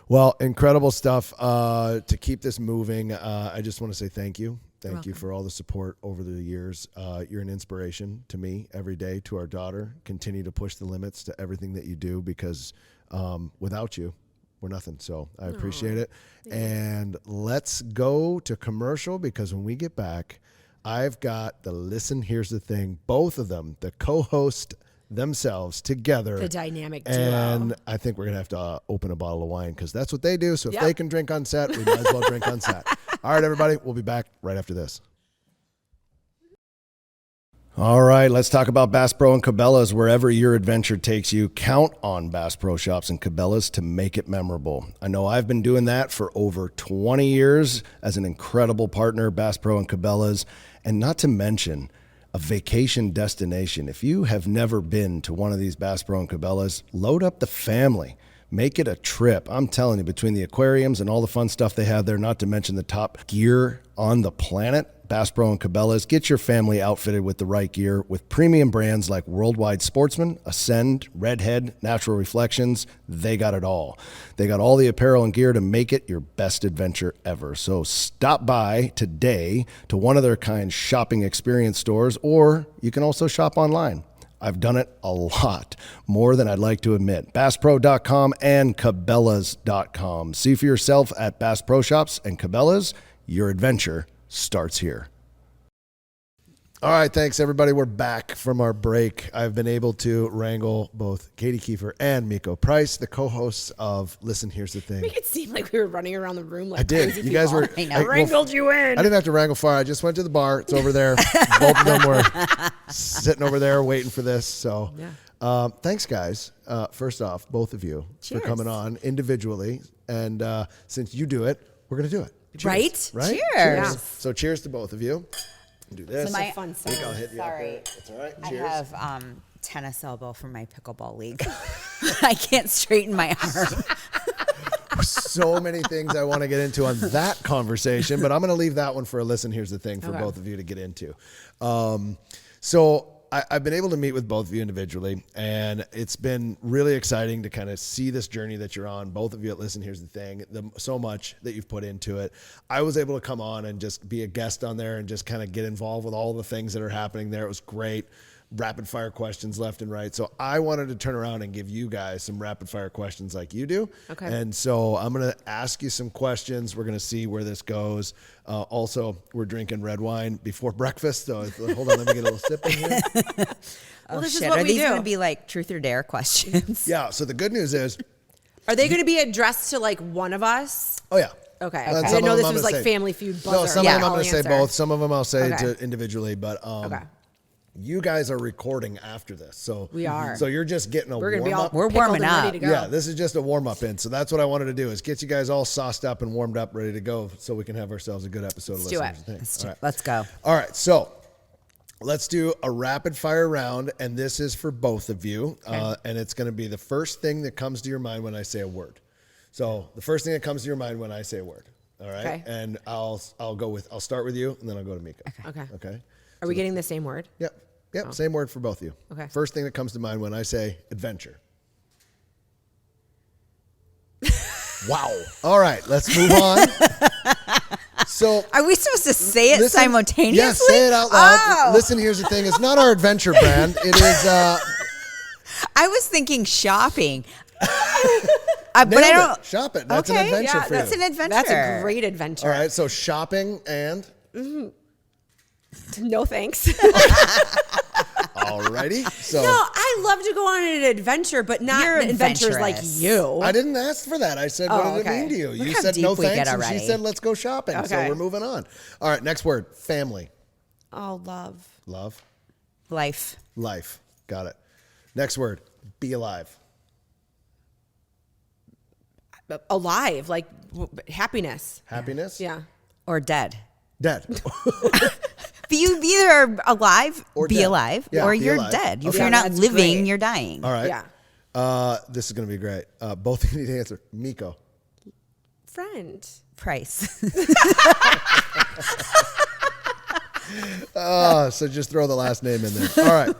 [SPEAKER 2] Well, incredible stuff. To keep this moving, I just want to say thank you. Thank you for all the support over the years. You're an inspiration to me every day, to our daughter. Continue to push the limits to everything that you do, because without you, we're nothing. So I appreciate it. And let's go to commercial, because when we get back, I've got the Listen, Here's the Thing, both of them, the co-host themselves together.
[SPEAKER 4] The dynamic duo.
[SPEAKER 2] And I think we're going to have to open a bottle of wine, because that's what they do. So if they can drink on set, we might as well drink on set. All right, everybody, we'll be back right after this. All right, let's talk about Bass Pro and Cabela's. Wherever your adventure takes you, count on Bass Pro Shops and Cabela's to make it memorable. I know I've been doing that for over 20 years as an incredible partner, Bass Pro and Cabela's, and not to mention a vacation destination. If you have never been to one of these Bass Pro and Cabela's, load up the family. Make it a trip. I'm telling you, between the aquariums and all the fun stuff they have there, not to mention the top gear on the planet, Bass Pro and Cabela's, get your family outfitted with the right gear with premium brands like Worldwide Sportsman, Ascend, Redhead, Natural Reflections. They got it all. They got all the apparel and gear to make it your best adventure ever. So stop by today to one of their kind shopping experience stores, or you can also shop online. I've done it a lot, more than I'd like to admit. BassPro.com and Cabela's.com. See for yourself at Bass Pro Shops and Cabela's. Your adventure starts here. All right, thanks everybody. We're back from our break. I've been able to wrangle both Katie Keefer and Meko Price, the co-hosts of Listen, Here's the Thing.
[SPEAKER 4] Make it seem like we were running around the room like
[SPEAKER 2] I did.
[SPEAKER 4] crazy
[SPEAKER 2] You guys
[SPEAKER 4] people.
[SPEAKER 2] were.
[SPEAKER 4] I wrangled you in.
[SPEAKER 2] I didn't have to wrangle far. I just went to the bar. It's over there. Both of them were sitting over there waiting for this. So, thanks guys. First off, both of you for coming on individually, and since you do it, we're gonna do it. Cheers.
[SPEAKER 4] Right?
[SPEAKER 3] Cheers.
[SPEAKER 4] Yeah.
[SPEAKER 2] So cheers to both of you. Do this.
[SPEAKER 3] So my-
[SPEAKER 4] fun
[SPEAKER 2] I think I'll hit you up
[SPEAKER 3] Sorry.
[SPEAKER 2] there. That's all right.
[SPEAKER 3] I
[SPEAKER 2] Cheers.
[SPEAKER 3] have tennis elbow from my pickleball league. I can't straighten my arm.
[SPEAKER 2] So many things I want to get into on that conversation, but I'm going to leave that one for a listen. Here's the thing for both of you to get into. So I've been able to meet with both of you individually, and it's been really exciting to kind of see this journey that you're on. Both of you at Listen, Here's the Thing, so much that you've put into it. I was able to come on and just be a guest on there and just kind of get involved with all the things that are happening there. It was great. Rapid fire questions left and right. So I wanted to turn around and give you guys some rapid fire questions like you do.
[SPEAKER 4] Okay.
[SPEAKER 2] And so I'm going to ask you some questions. We're going to see where this goes. Also, we're drinking red wine before breakfast. So hold on, let me get a little sip in here.
[SPEAKER 3] Oh,
[SPEAKER 4] this is
[SPEAKER 3] shit.
[SPEAKER 4] what
[SPEAKER 3] Are
[SPEAKER 4] we
[SPEAKER 3] these
[SPEAKER 4] do.
[SPEAKER 3] going to be like truth or dare questions?
[SPEAKER 2] Yeah. So the good news is,
[SPEAKER 4] Are they going to be addressed to like one of us?
[SPEAKER 2] oh yeah.
[SPEAKER 4] Okay.
[SPEAKER 2] And
[SPEAKER 4] I
[SPEAKER 2] some
[SPEAKER 4] didn't know
[SPEAKER 2] of
[SPEAKER 4] this
[SPEAKER 2] them I'm
[SPEAKER 4] was
[SPEAKER 2] gonna
[SPEAKER 4] like
[SPEAKER 2] say-
[SPEAKER 4] Family Feud buzzer.
[SPEAKER 2] No, some of them I'm
[SPEAKER 4] I'll
[SPEAKER 2] going to say
[SPEAKER 4] answer.
[SPEAKER 2] both. Some of them I'll say
[SPEAKER 4] Okay.
[SPEAKER 2] to individually, but
[SPEAKER 4] Okay.
[SPEAKER 2] you guys are recording after this. So
[SPEAKER 4] We are.
[SPEAKER 2] So you're just getting a
[SPEAKER 4] We're going to
[SPEAKER 2] warm
[SPEAKER 4] be all
[SPEAKER 2] up.
[SPEAKER 3] We're
[SPEAKER 4] pickled
[SPEAKER 3] warming
[SPEAKER 4] and ready
[SPEAKER 3] up.
[SPEAKER 4] to go.
[SPEAKER 2] Yeah, this is just a warm up in. So that's what I wanted to do, is get you guys all sauced up and warmed up, ready to go, so we can have ourselves a good episode of
[SPEAKER 4] Let's do
[SPEAKER 2] Listen
[SPEAKER 4] it.
[SPEAKER 2] Here's the Thing.
[SPEAKER 3] Let's,
[SPEAKER 2] All right.
[SPEAKER 3] let's go.
[SPEAKER 2] All right, so let's do a rapid fire round, and this is for both of you. And it's going to be the first thing that comes to your mind when I say a word. So the first thing that comes to your mind when I say a word. All right.
[SPEAKER 4] Okay.
[SPEAKER 2] And I'll start with you, and then I'll go to Mika.
[SPEAKER 4] Okay.
[SPEAKER 2] Okay.
[SPEAKER 4] Are we getting the same word?
[SPEAKER 2] Yep. Same word for both of you.
[SPEAKER 4] Okay.
[SPEAKER 2] First thing that comes to mind when I say adventure. Wow. All right, let's move on. So
[SPEAKER 3] Are we supposed to say it
[SPEAKER 2] listen-
[SPEAKER 3] simultaneously?
[SPEAKER 2] Yeah, say it out loud.
[SPEAKER 3] Oh.
[SPEAKER 2] Listen, here's the thing. It's not our adventure brand. It is
[SPEAKER 3] I was thinking shopping. But I
[SPEAKER 2] nailed
[SPEAKER 3] don't.
[SPEAKER 2] it. Shop it. That's
[SPEAKER 3] Okay,
[SPEAKER 2] an adventure
[SPEAKER 4] yeah,
[SPEAKER 2] for you.
[SPEAKER 3] That's an adventure.
[SPEAKER 4] That's a great adventure.
[SPEAKER 2] All right, so shopping and
[SPEAKER 4] No thanks.
[SPEAKER 2] alrighty. So
[SPEAKER 4] No, I love to go on an adventure, but not
[SPEAKER 3] You're
[SPEAKER 4] adventures like
[SPEAKER 3] adventurous.
[SPEAKER 4] you.
[SPEAKER 2] I didn't ask for that. I said,
[SPEAKER 4] Oh,
[SPEAKER 2] what did
[SPEAKER 4] okay.
[SPEAKER 2] it mean to you?
[SPEAKER 3] Look
[SPEAKER 2] You
[SPEAKER 3] how
[SPEAKER 2] said
[SPEAKER 3] deep
[SPEAKER 2] no
[SPEAKER 3] we get
[SPEAKER 2] thanks, and she
[SPEAKER 3] already.
[SPEAKER 2] said, let's go shopping. So
[SPEAKER 4] Okay.
[SPEAKER 2] we're moving on. All right, next word, family.
[SPEAKER 4] Oh, love.
[SPEAKER 2] Love.
[SPEAKER 3] Life.
[SPEAKER 2] Life. Got it. Next word, BeAlive.
[SPEAKER 4] Alive, like happiness.
[SPEAKER 2] Happiness?
[SPEAKER 4] Yeah.
[SPEAKER 3] Or dead.
[SPEAKER 2] Dead.
[SPEAKER 3] But you either are alive,
[SPEAKER 2] Or
[SPEAKER 3] be
[SPEAKER 2] dead.
[SPEAKER 3] alive,
[SPEAKER 2] Yeah,
[SPEAKER 3] or
[SPEAKER 2] be
[SPEAKER 3] you're
[SPEAKER 2] alive.
[SPEAKER 3] dead. If
[SPEAKER 2] Okay.
[SPEAKER 3] you're
[SPEAKER 4] Yeah,
[SPEAKER 3] not
[SPEAKER 4] that's
[SPEAKER 3] living,
[SPEAKER 4] great.
[SPEAKER 3] you're dying.
[SPEAKER 2] All right.
[SPEAKER 4] Yeah.
[SPEAKER 2] This is going to be great. Both of you need to answer. Meko.
[SPEAKER 4] Friend.
[SPEAKER 3] Price.
[SPEAKER 2] So just throw the last name in there. All right.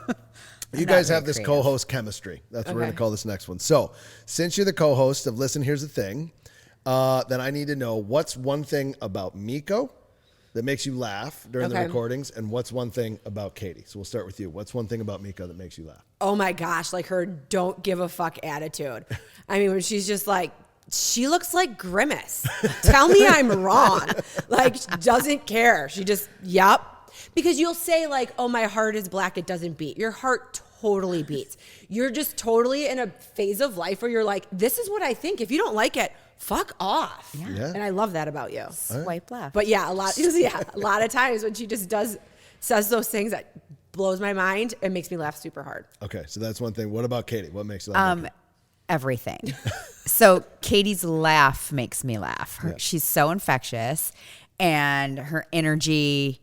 [SPEAKER 2] You guys
[SPEAKER 3] very
[SPEAKER 2] have this
[SPEAKER 3] creative.
[SPEAKER 2] co-host chemistry. That's what we're going
[SPEAKER 4] Okay.
[SPEAKER 2] to call this next one. So since you're the co-host of Listen, Here's the Thing, then I need to know what's one thing about Meko that makes you laugh during the
[SPEAKER 4] Okay.
[SPEAKER 2] recordings, and what's one thing about Katie? So we'll start with you. What's one thing about Meko that makes you laugh?
[SPEAKER 4] Oh my gosh, like her don't give a fuck attitude. I mean, when she's just like, she looks like Grimace. Tell me I'm wrong. Like, she doesn't care. She just, yep. Because you'll say like, oh, my heart is black, it doesn't beat. Your heart totally beats. You're just totally in a phase of life where you're like, this is what I think. If you don't like it, fuck off.
[SPEAKER 2] Yeah.
[SPEAKER 4] And I love that about you.
[SPEAKER 3] Swipe left.
[SPEAKER 4] But yeah, a lot of times when she just says those things that blows my mind, it makes me laugh super hard.
[SPEAKER 2] Okay, so that's one thing. What about Katie? What makes you laugh?
[SPEAKER 3] Everything. So Katie's laugh makes me laugh. She's so infectious, and her energy,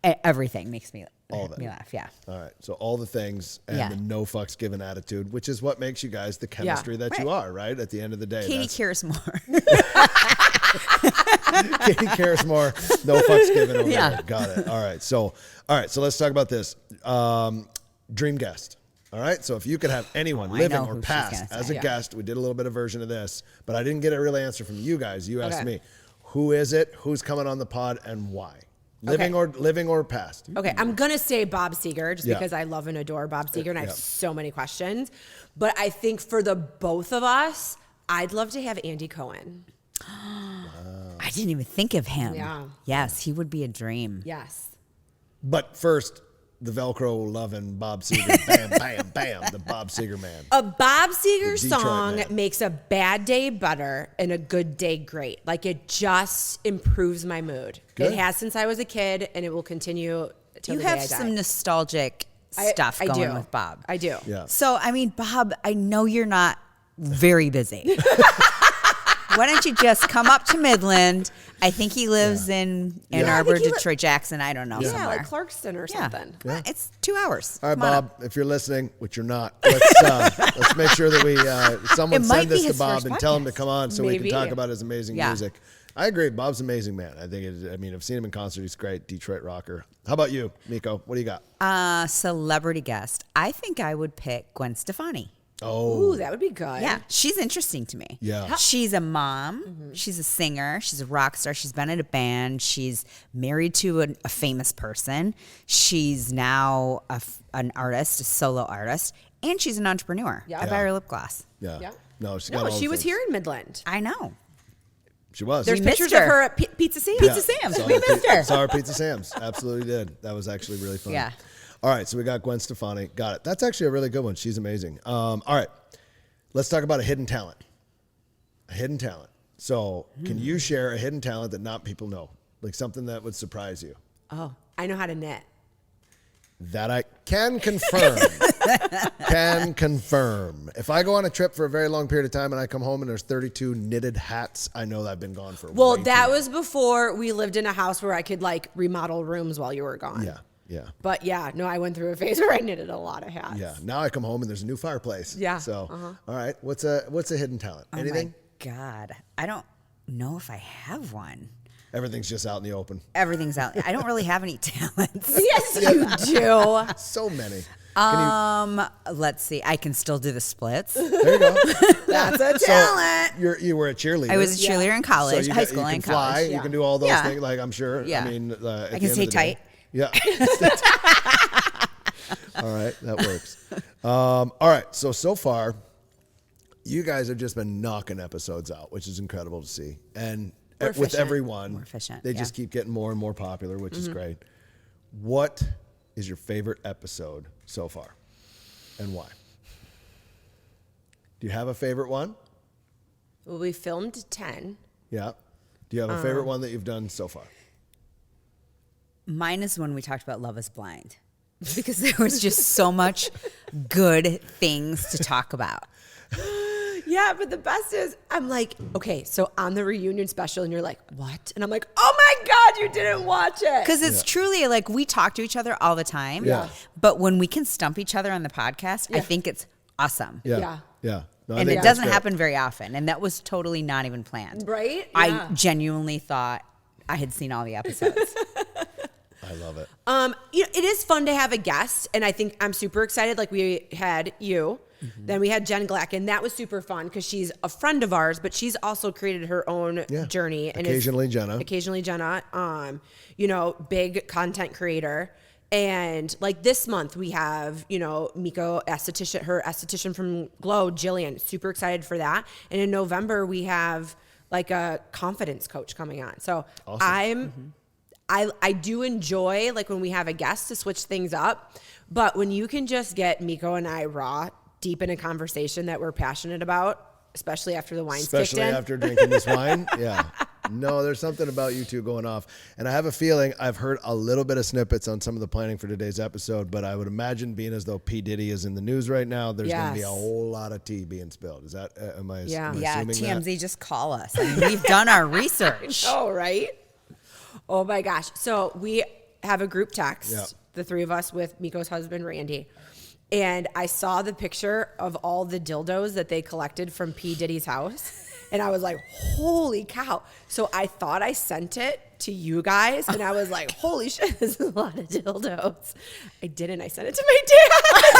[SPEAKER 3] everything makes me
[SPEAKER 2] All of it.
[SPEAKER 3] laugh. Yeah.
[SPEAKER 2] All right, so all the things and
[SPEAKER 3] Yeah.
[SPEAKER 2] the no fucks given attitude, which is what makes you guys the chemistry that you are, right? At the end of the day,
[SPEAKER 3] Katie
[SPEAKER 2] that's-
[SPEAKER 3] cares more.
[SPEAKER 2] Katie cares more. No fucks given over
[SPEAKER 3] Yeah.
[SPEAKER 2] there. Got it. All right, so let's talk about this. Dream guest. All right, so if you could have anyone,
[SPEAKER 3] I
[SPEAKER 2] living
[SPEAKER 3] know
[SPEAKER 2] or
[SPEAKER 3] who she's
[SPEAKER 2] past,
[SPEAKER 3] gonna
[SPEAKER 2] as
[SPEAKER 3] say.
[SPEAKER 2] a guest, we did a little bit of version of this, but I didn't get a real answer from you guys. You asked
[SPEAKER 4] Okay.
[SPEAKER 2] me, who is it? Who's coming on the pod, and why? Living or past?
[SPEAKER 4] Okay, I'm gonna say Bob Seger just
[SPEAKER 2] Yeah.
[SPEAKER 4] because I love and adore Bob Seger and I have
[SPEAKER 2] Yeah.
[SPEAKER 4] so many questions. But I think for the both of us, I'd love to have Andy Cohen.
[SPEAKER 3] I didn't even think of him.
[SPEAKER 4] Yeah.
[SPEAKER 3] Yes, he would be a dream.
[SPEAKER 4] Yes.
[SPEAKER 2] But first, the Velcro loving Bob Seger, bam, bam, bam, the Bob Seger man.
[SPEAKER 4] A Bob Seger
[SPEAKER 2] The Detroit
[SPEAKER 4] song
[SPEAKER 2] man.
[SPEAKER 4] makes a bad day better and a good day great. Like it just improves my mood.
[SPEAKER 2] Good.
[SPEAKER 4] It has since I was a kid and it will continue till
[SPEAKER 3] You
[SPEAKER 4] the day
[SPEAKER 3] have
[SPEAKER 4] I die.
[SPEAKER 3] some nostalgic stuff
[SPEAKER 4] I
[SPEAKER 3] going
[SPEAKER 4] do.
[SPEAKER 3] with Bob.
[SPEAKER 4] I do.
[SPEAKER 2] Yeah.
[SPEAKER 3] So, I mean, Bob, I know you're not very busy. Why don't you just come up to Midland? I think he lives in Ann
[SPEAKER 2] Yeah.
[SPEAKER 3] Arbor,
[SPEAKER 4] I think he
[SPEAKER 3] Detroit, Jackson. I don't know.
[SPEAKER 4] Yeah,
[SPEAKER 3] somewhere.
[SPEAKER 4] like Clarkston or
[SPEAKER 3] Yeah.
[SPEAKER 4] something.
[SPEAKER 3] It's 2 hours.
[SPEAKER 2] All right,
[SPEAKER 3] Come on
[SPEAKER 2] Bob,
[SPEAKER 3] up.
[SPEAKER 2] if you're listening, which you're not, let's make sure that we someone
[SPEAKER 3] It might
[SPEAKER 2] send this
[SPEAKER 3] be
[SPEAKER 2] to
[SPEAKER 3] his
[SPEAKER 2] Bob
[SPEAKER 3] first
[SPEAKER 2] and tell him to
[SPEAKER 3] podcast.
[SPEAKER 2] come on so we
[SPEAKER 4] Maybe.
[SPEAKER 2] can talk about his amazing
[SPEAKER 3] Yeah.
[SPEAKER 2] music. I agree. Bob's an amazing man. I think. I mean, I've seen him in concert. He's great. Detroit rocker. How about you, Meko? What do you got?
[SPEAKER 3] Celebrity guest. I think I would pick Gwen Stefani.
[SPEAKER 2] Oh,
[SPEAKER 4] Ooh, that would be good.
[SPEAKER 3] Yeah, she's interesting to me.
[SPEAKER 2] Yeah.
[SPEAKER 3] She's a mom. She's a singer. She's a rock star. She's been in a band. She's married to a famous person. She's now an artist, a solo artist, and she's an entrepreneur.
[SPEAKER 4] Yeah.
[SPEAKER 3] I buy her lip gloss.
[SPEAKER 2] yeah.
[SPEAKER 4] Yeah.
[SPEAKER 2] No, she's got
[SPEAKER 4] No,
[SPEAKER 2] all
[SPEAKER 4] she
[SPEAKER 2] the
[SPEAKER 4] was
[SPEAKER 2] things.
[SPEAKER 4] here in Midland.
[SPEAKER 3] I know.
[SPEAKER 2] She was.
[SPEAKER 4] There's
[SPEAKER 3] We missed
[SPEAKER 4] pictures of
[SPEAKER 3] her.
[SPEAKER 4] her at Pizza Sam's.
[SPEAKER 3] Pizza Sam's.
[SPEAKER 2] Saw
[SPEAKER 3] We
[SPEAKER 2] her
[SPEAKER 3] missed her.
[SPEAKER 2] Saw her at Pizza Sam's. Absolutely did. That was actually really fun.
[SPEAKER 3] Yeah.
[SPEAKER 2] All right, so we got Gwen Stefani. Got it. That's actually a really good one. She's amazing. All right, let's talk about a hidden talent. A hidden talent. So, can you share a hidden talent that not people know, like something that would surprise you?
[SPEAKER 4] Oh, I know how to knit.
[SPEAKER 2] That I can confirm. Can confirm. If I go on a trip for a very long period of time and I come home and there's 32 knitted hats, I know that I've been gone for.
[SPEAKER 4] Well,
[SPEAKER 2] way
[SPEAKER 4] that
[SPEAKER 2] too long.
[SPEAKER 4] was before we lived in a house where I could like remodel rooms while you were gone.
[SPEAKER 2] Yeah, yeah.
[SPEAKER 4] But yeah, no, I went through a phase where I knitted a lot of hats.
[SPEAKER 2] Yeah. Now I come home and there's a new fireplace.
[SPEAKER 4] Yeah.
[SPEAKER 2] So, all right. What's a hidden talent? Anything?
[SPEAKER 3] Oh my God. I don't know if I have one.
[SPEAKER 2] Everything's just out in the open.
[SPEAKER 3] Everything's out. I don't really have any talents.
[SPEAKER 4] Yes, you do.
[SPEAKER 2] So many. Can
[SPEAKER 3] Let's see. I can still do the splits.
[SPEAKER 2] you, there you go.
[SPEAKER 3] That's a talent.
[SPEAKER 2] You were a cheerleader.
[SPEAKER 3] I was a cheerleader in college,
[SPEAKER 2] So you
[SPEAKER 3] high
[SPEAKER 2] got-
[SPEAKER 3] school
[SPEAKER 2] you can
[SPEAKER 3] and
[SPEAKER 2] fly.
[SPEAKER 3] college.
[SPEAKER 2] You can do all those
[SPEAKER 3] Yeah.
[SPEAKER 2] things. Like I'm sure.
[SPEAKER 3] Yeah.
[SPEAKER 2] I mean,
[SPEAKER 3] I can stay tight.
[SPEAKER 2] Yeah. All right, that works. All right. So far, you guys have just been knocking episodes out, which is incredible to see. And
[SPEAKER 4] We're
[SPEAKER 2] with
[SPEAKER 4] efficient.
[SPEAKER 2] everyone,
[SPEAKER 3] We're efficient,
[SPEAKER 2] they
[SPEAKER 3] yeah.
[SPEAKER 2] just keep getting more and more popular, which is great. What is your favorite episode so far, and why? Do you have a favorite one?
[SPEAKER 4] Well, we filmed 10.
[SPEAKER 2] Yeah. Do you have a favorite one that you've done so far?
[SPEAKER 3] Mine is when we talked about Love is Blind. because there was just so much good things to talk about.
[SPEAKER 4] Yeah, but the best is I'm like, okay, so on the reunion special, and you're like, what? And I'm like, oh my God, you didn't watch it.
[SPEAKER 3] Because it's truly like we talk to each other all the time.
[SPEAKER 2] Yeah.
[SPEAKER 3] But when we can stump each other on the podcast, I think it's awesome.
[SPEAKER 2] Yeah. No, I
[SPEAKER 3] And
[SPEAKER 2] think
[SPEAKER 3] it
[SPEAKER 2] that's
[SPEAKER 3] doesn't
[SPEAKER 2] great.
[SPEAKER 3] happen very often. And that was totally not even planned.
[SPEAKER 4] Right?
[SPEAKER 3] I
[SPEAKER 4] Yeah.
[SPEAKER 3] genuinely thought I had seen all the episodes.
[SPEAKER 2] I love it.
[SPEAKER 4] It is fun to have a guest, and I think I'm super excited. Like we had you, then we had Jen Glack, and that was super fun because she's a friend of ours, but she's also created her own journey. And
[SPEAKER 2] Occasionally Jenna.
[SPEAKER 4] Big content creator. And like this month we have, Meko her esthetician from Glow, Jillian, super excited for that. And in November we have like a confidence coach coming on. So
[SPEAKER 2] Awesome.
[SPEAKER 4] I do enjoy like when we have a guest to switch things up, but when you can just get Meko and I raw deep in a conversation that we're passionate about, especially after the wine's kicked in.
[SPEAKER 2] Especially after drinking this wine. Yeah. No, there's something about you two going off. And I have a feeling I've heard a little bit of snippets on some of the planning for today's episode, but I would imagine being as though P. Diddy is in the news right now, there's going to be a whole lot of tea being spilled. Is that, am I
[SPEAKER 3] Yeah,
[SPEAKER 2] assuming
[SPEAKER 3] TMZ,
[SPEAKER 2] that?
[SPEAKER 3] just call us. I mean, we've done our research.
[SPEAKER 4] Oh, right? Oh my gosh. So we have a group text,
[SPEAKER 2] Yeah.
[SPEAKER 4] the three of us with Miko's husband, Randy. And I saw the picture of all the dildos that they collected from P. Diddy's house. And I was like, holy cow. So I thought I sent it to you guys. And I was like, holy shit, this is a lot of dildos. I didn't. I sent it to my dad.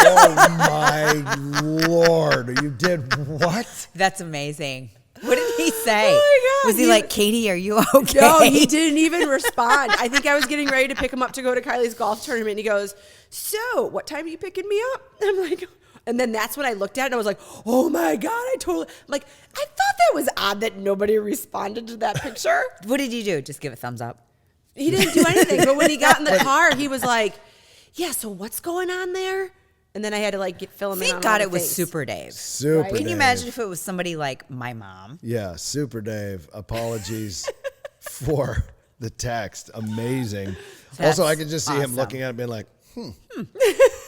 [SPEAKER 2] Oh my Lord. You did what?
[SPEAKER 3] That's amazing. What did he say?
[SPEAKER 4] Oh my God.
[SPEAKER 3] Was he like, Katie, are you okay?
[SPEAKER 4] No, he didn't even respond. I think I was getting ready to pick him up to go to Kylie's golf tournament. And he goes, so what time are you picking me up? I'm like, and then that's when I looked at it and I was like, oh my God, I'm like, I thought that was odd that nobody responded to that picture.
[SPEAKER 3] What did you do? Just give a thumbs up.
[SPEAKER 4] He didn't do anything. But when he got in the car, he was like, yeah, so what's going on there? And then I had to like fill him in on
[SPEAKER 3] Thank God
[SPEAKER 4] all the
[SPEAKER 3] it was
[SPEAKER 4] things.
[SPEAKER 3] Super Dave.
[SPEAKER 2] Super
[SPEAKER 4] Right?
[SPEAKER 3] Can
[SPEAKER 2] Dave.
[SPEAKER 3] you imagine if it was somebody like my mom?
[SPEAKER 2] Yeah, Super Dave. Apologies for the text. Amazing.
[SPEAKER 3] That's
[SPEAKER 2] also, I could just see him
[SPEAKER 3] awesome.
[SPEAKER 2] looking at it being like,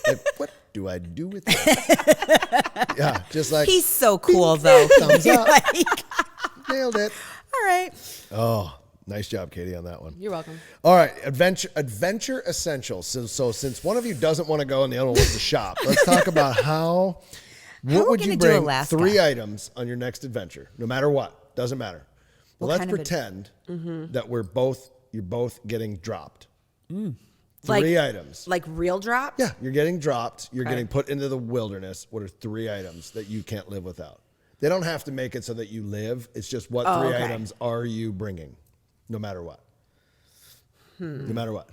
[SPEAKER 2] like, what do I do with that? Yeah, just like,
[SPEAKER 3] He's so cool, though.
[SPEAKER 2] thumbs up.
[SPEAKER 3] Like,
[SPEAKER 2] Nailed it.
[SPEAKER 3] all right.
[SPEAKER 2] Oh, nice job, Katie, on that one.
[SPEAKER 4] You're welcome.
[SPEAKER 2] All right, adventure essentials. So since one of you doesn't want to go and the other one wants to shop, let's talk about what
[SPEAKER 3] are
[SPEAKER 2] would
[SPEAKER 3] we
[SPEAKER 2] you
[SPEAKER 3] gonna do
[SPEAKER 2] bring
[SPEAKER 3] Alaska?
[SPEAKER 2] 3 items on your next adventure, no matter what. Doesn't matter. Well, let's
[SPEAKER 3] kind of
[SPEAKER 2] pretend that you're both getting dropped. 3
[SPEAKER 4] Like-
[SPEAKER 2] items.
[SPEAKER 4] Like real drops?
[SPEAKER 2] Yeah, you're getting dropped. You're getting put into the wilderness. What are 3 items that you can't live without? They don't have to make it so that you live. It's just what 3
[SPEAKER 4] okay.
[SPEAKER 2] items are you bringing, no matter what. No matter what.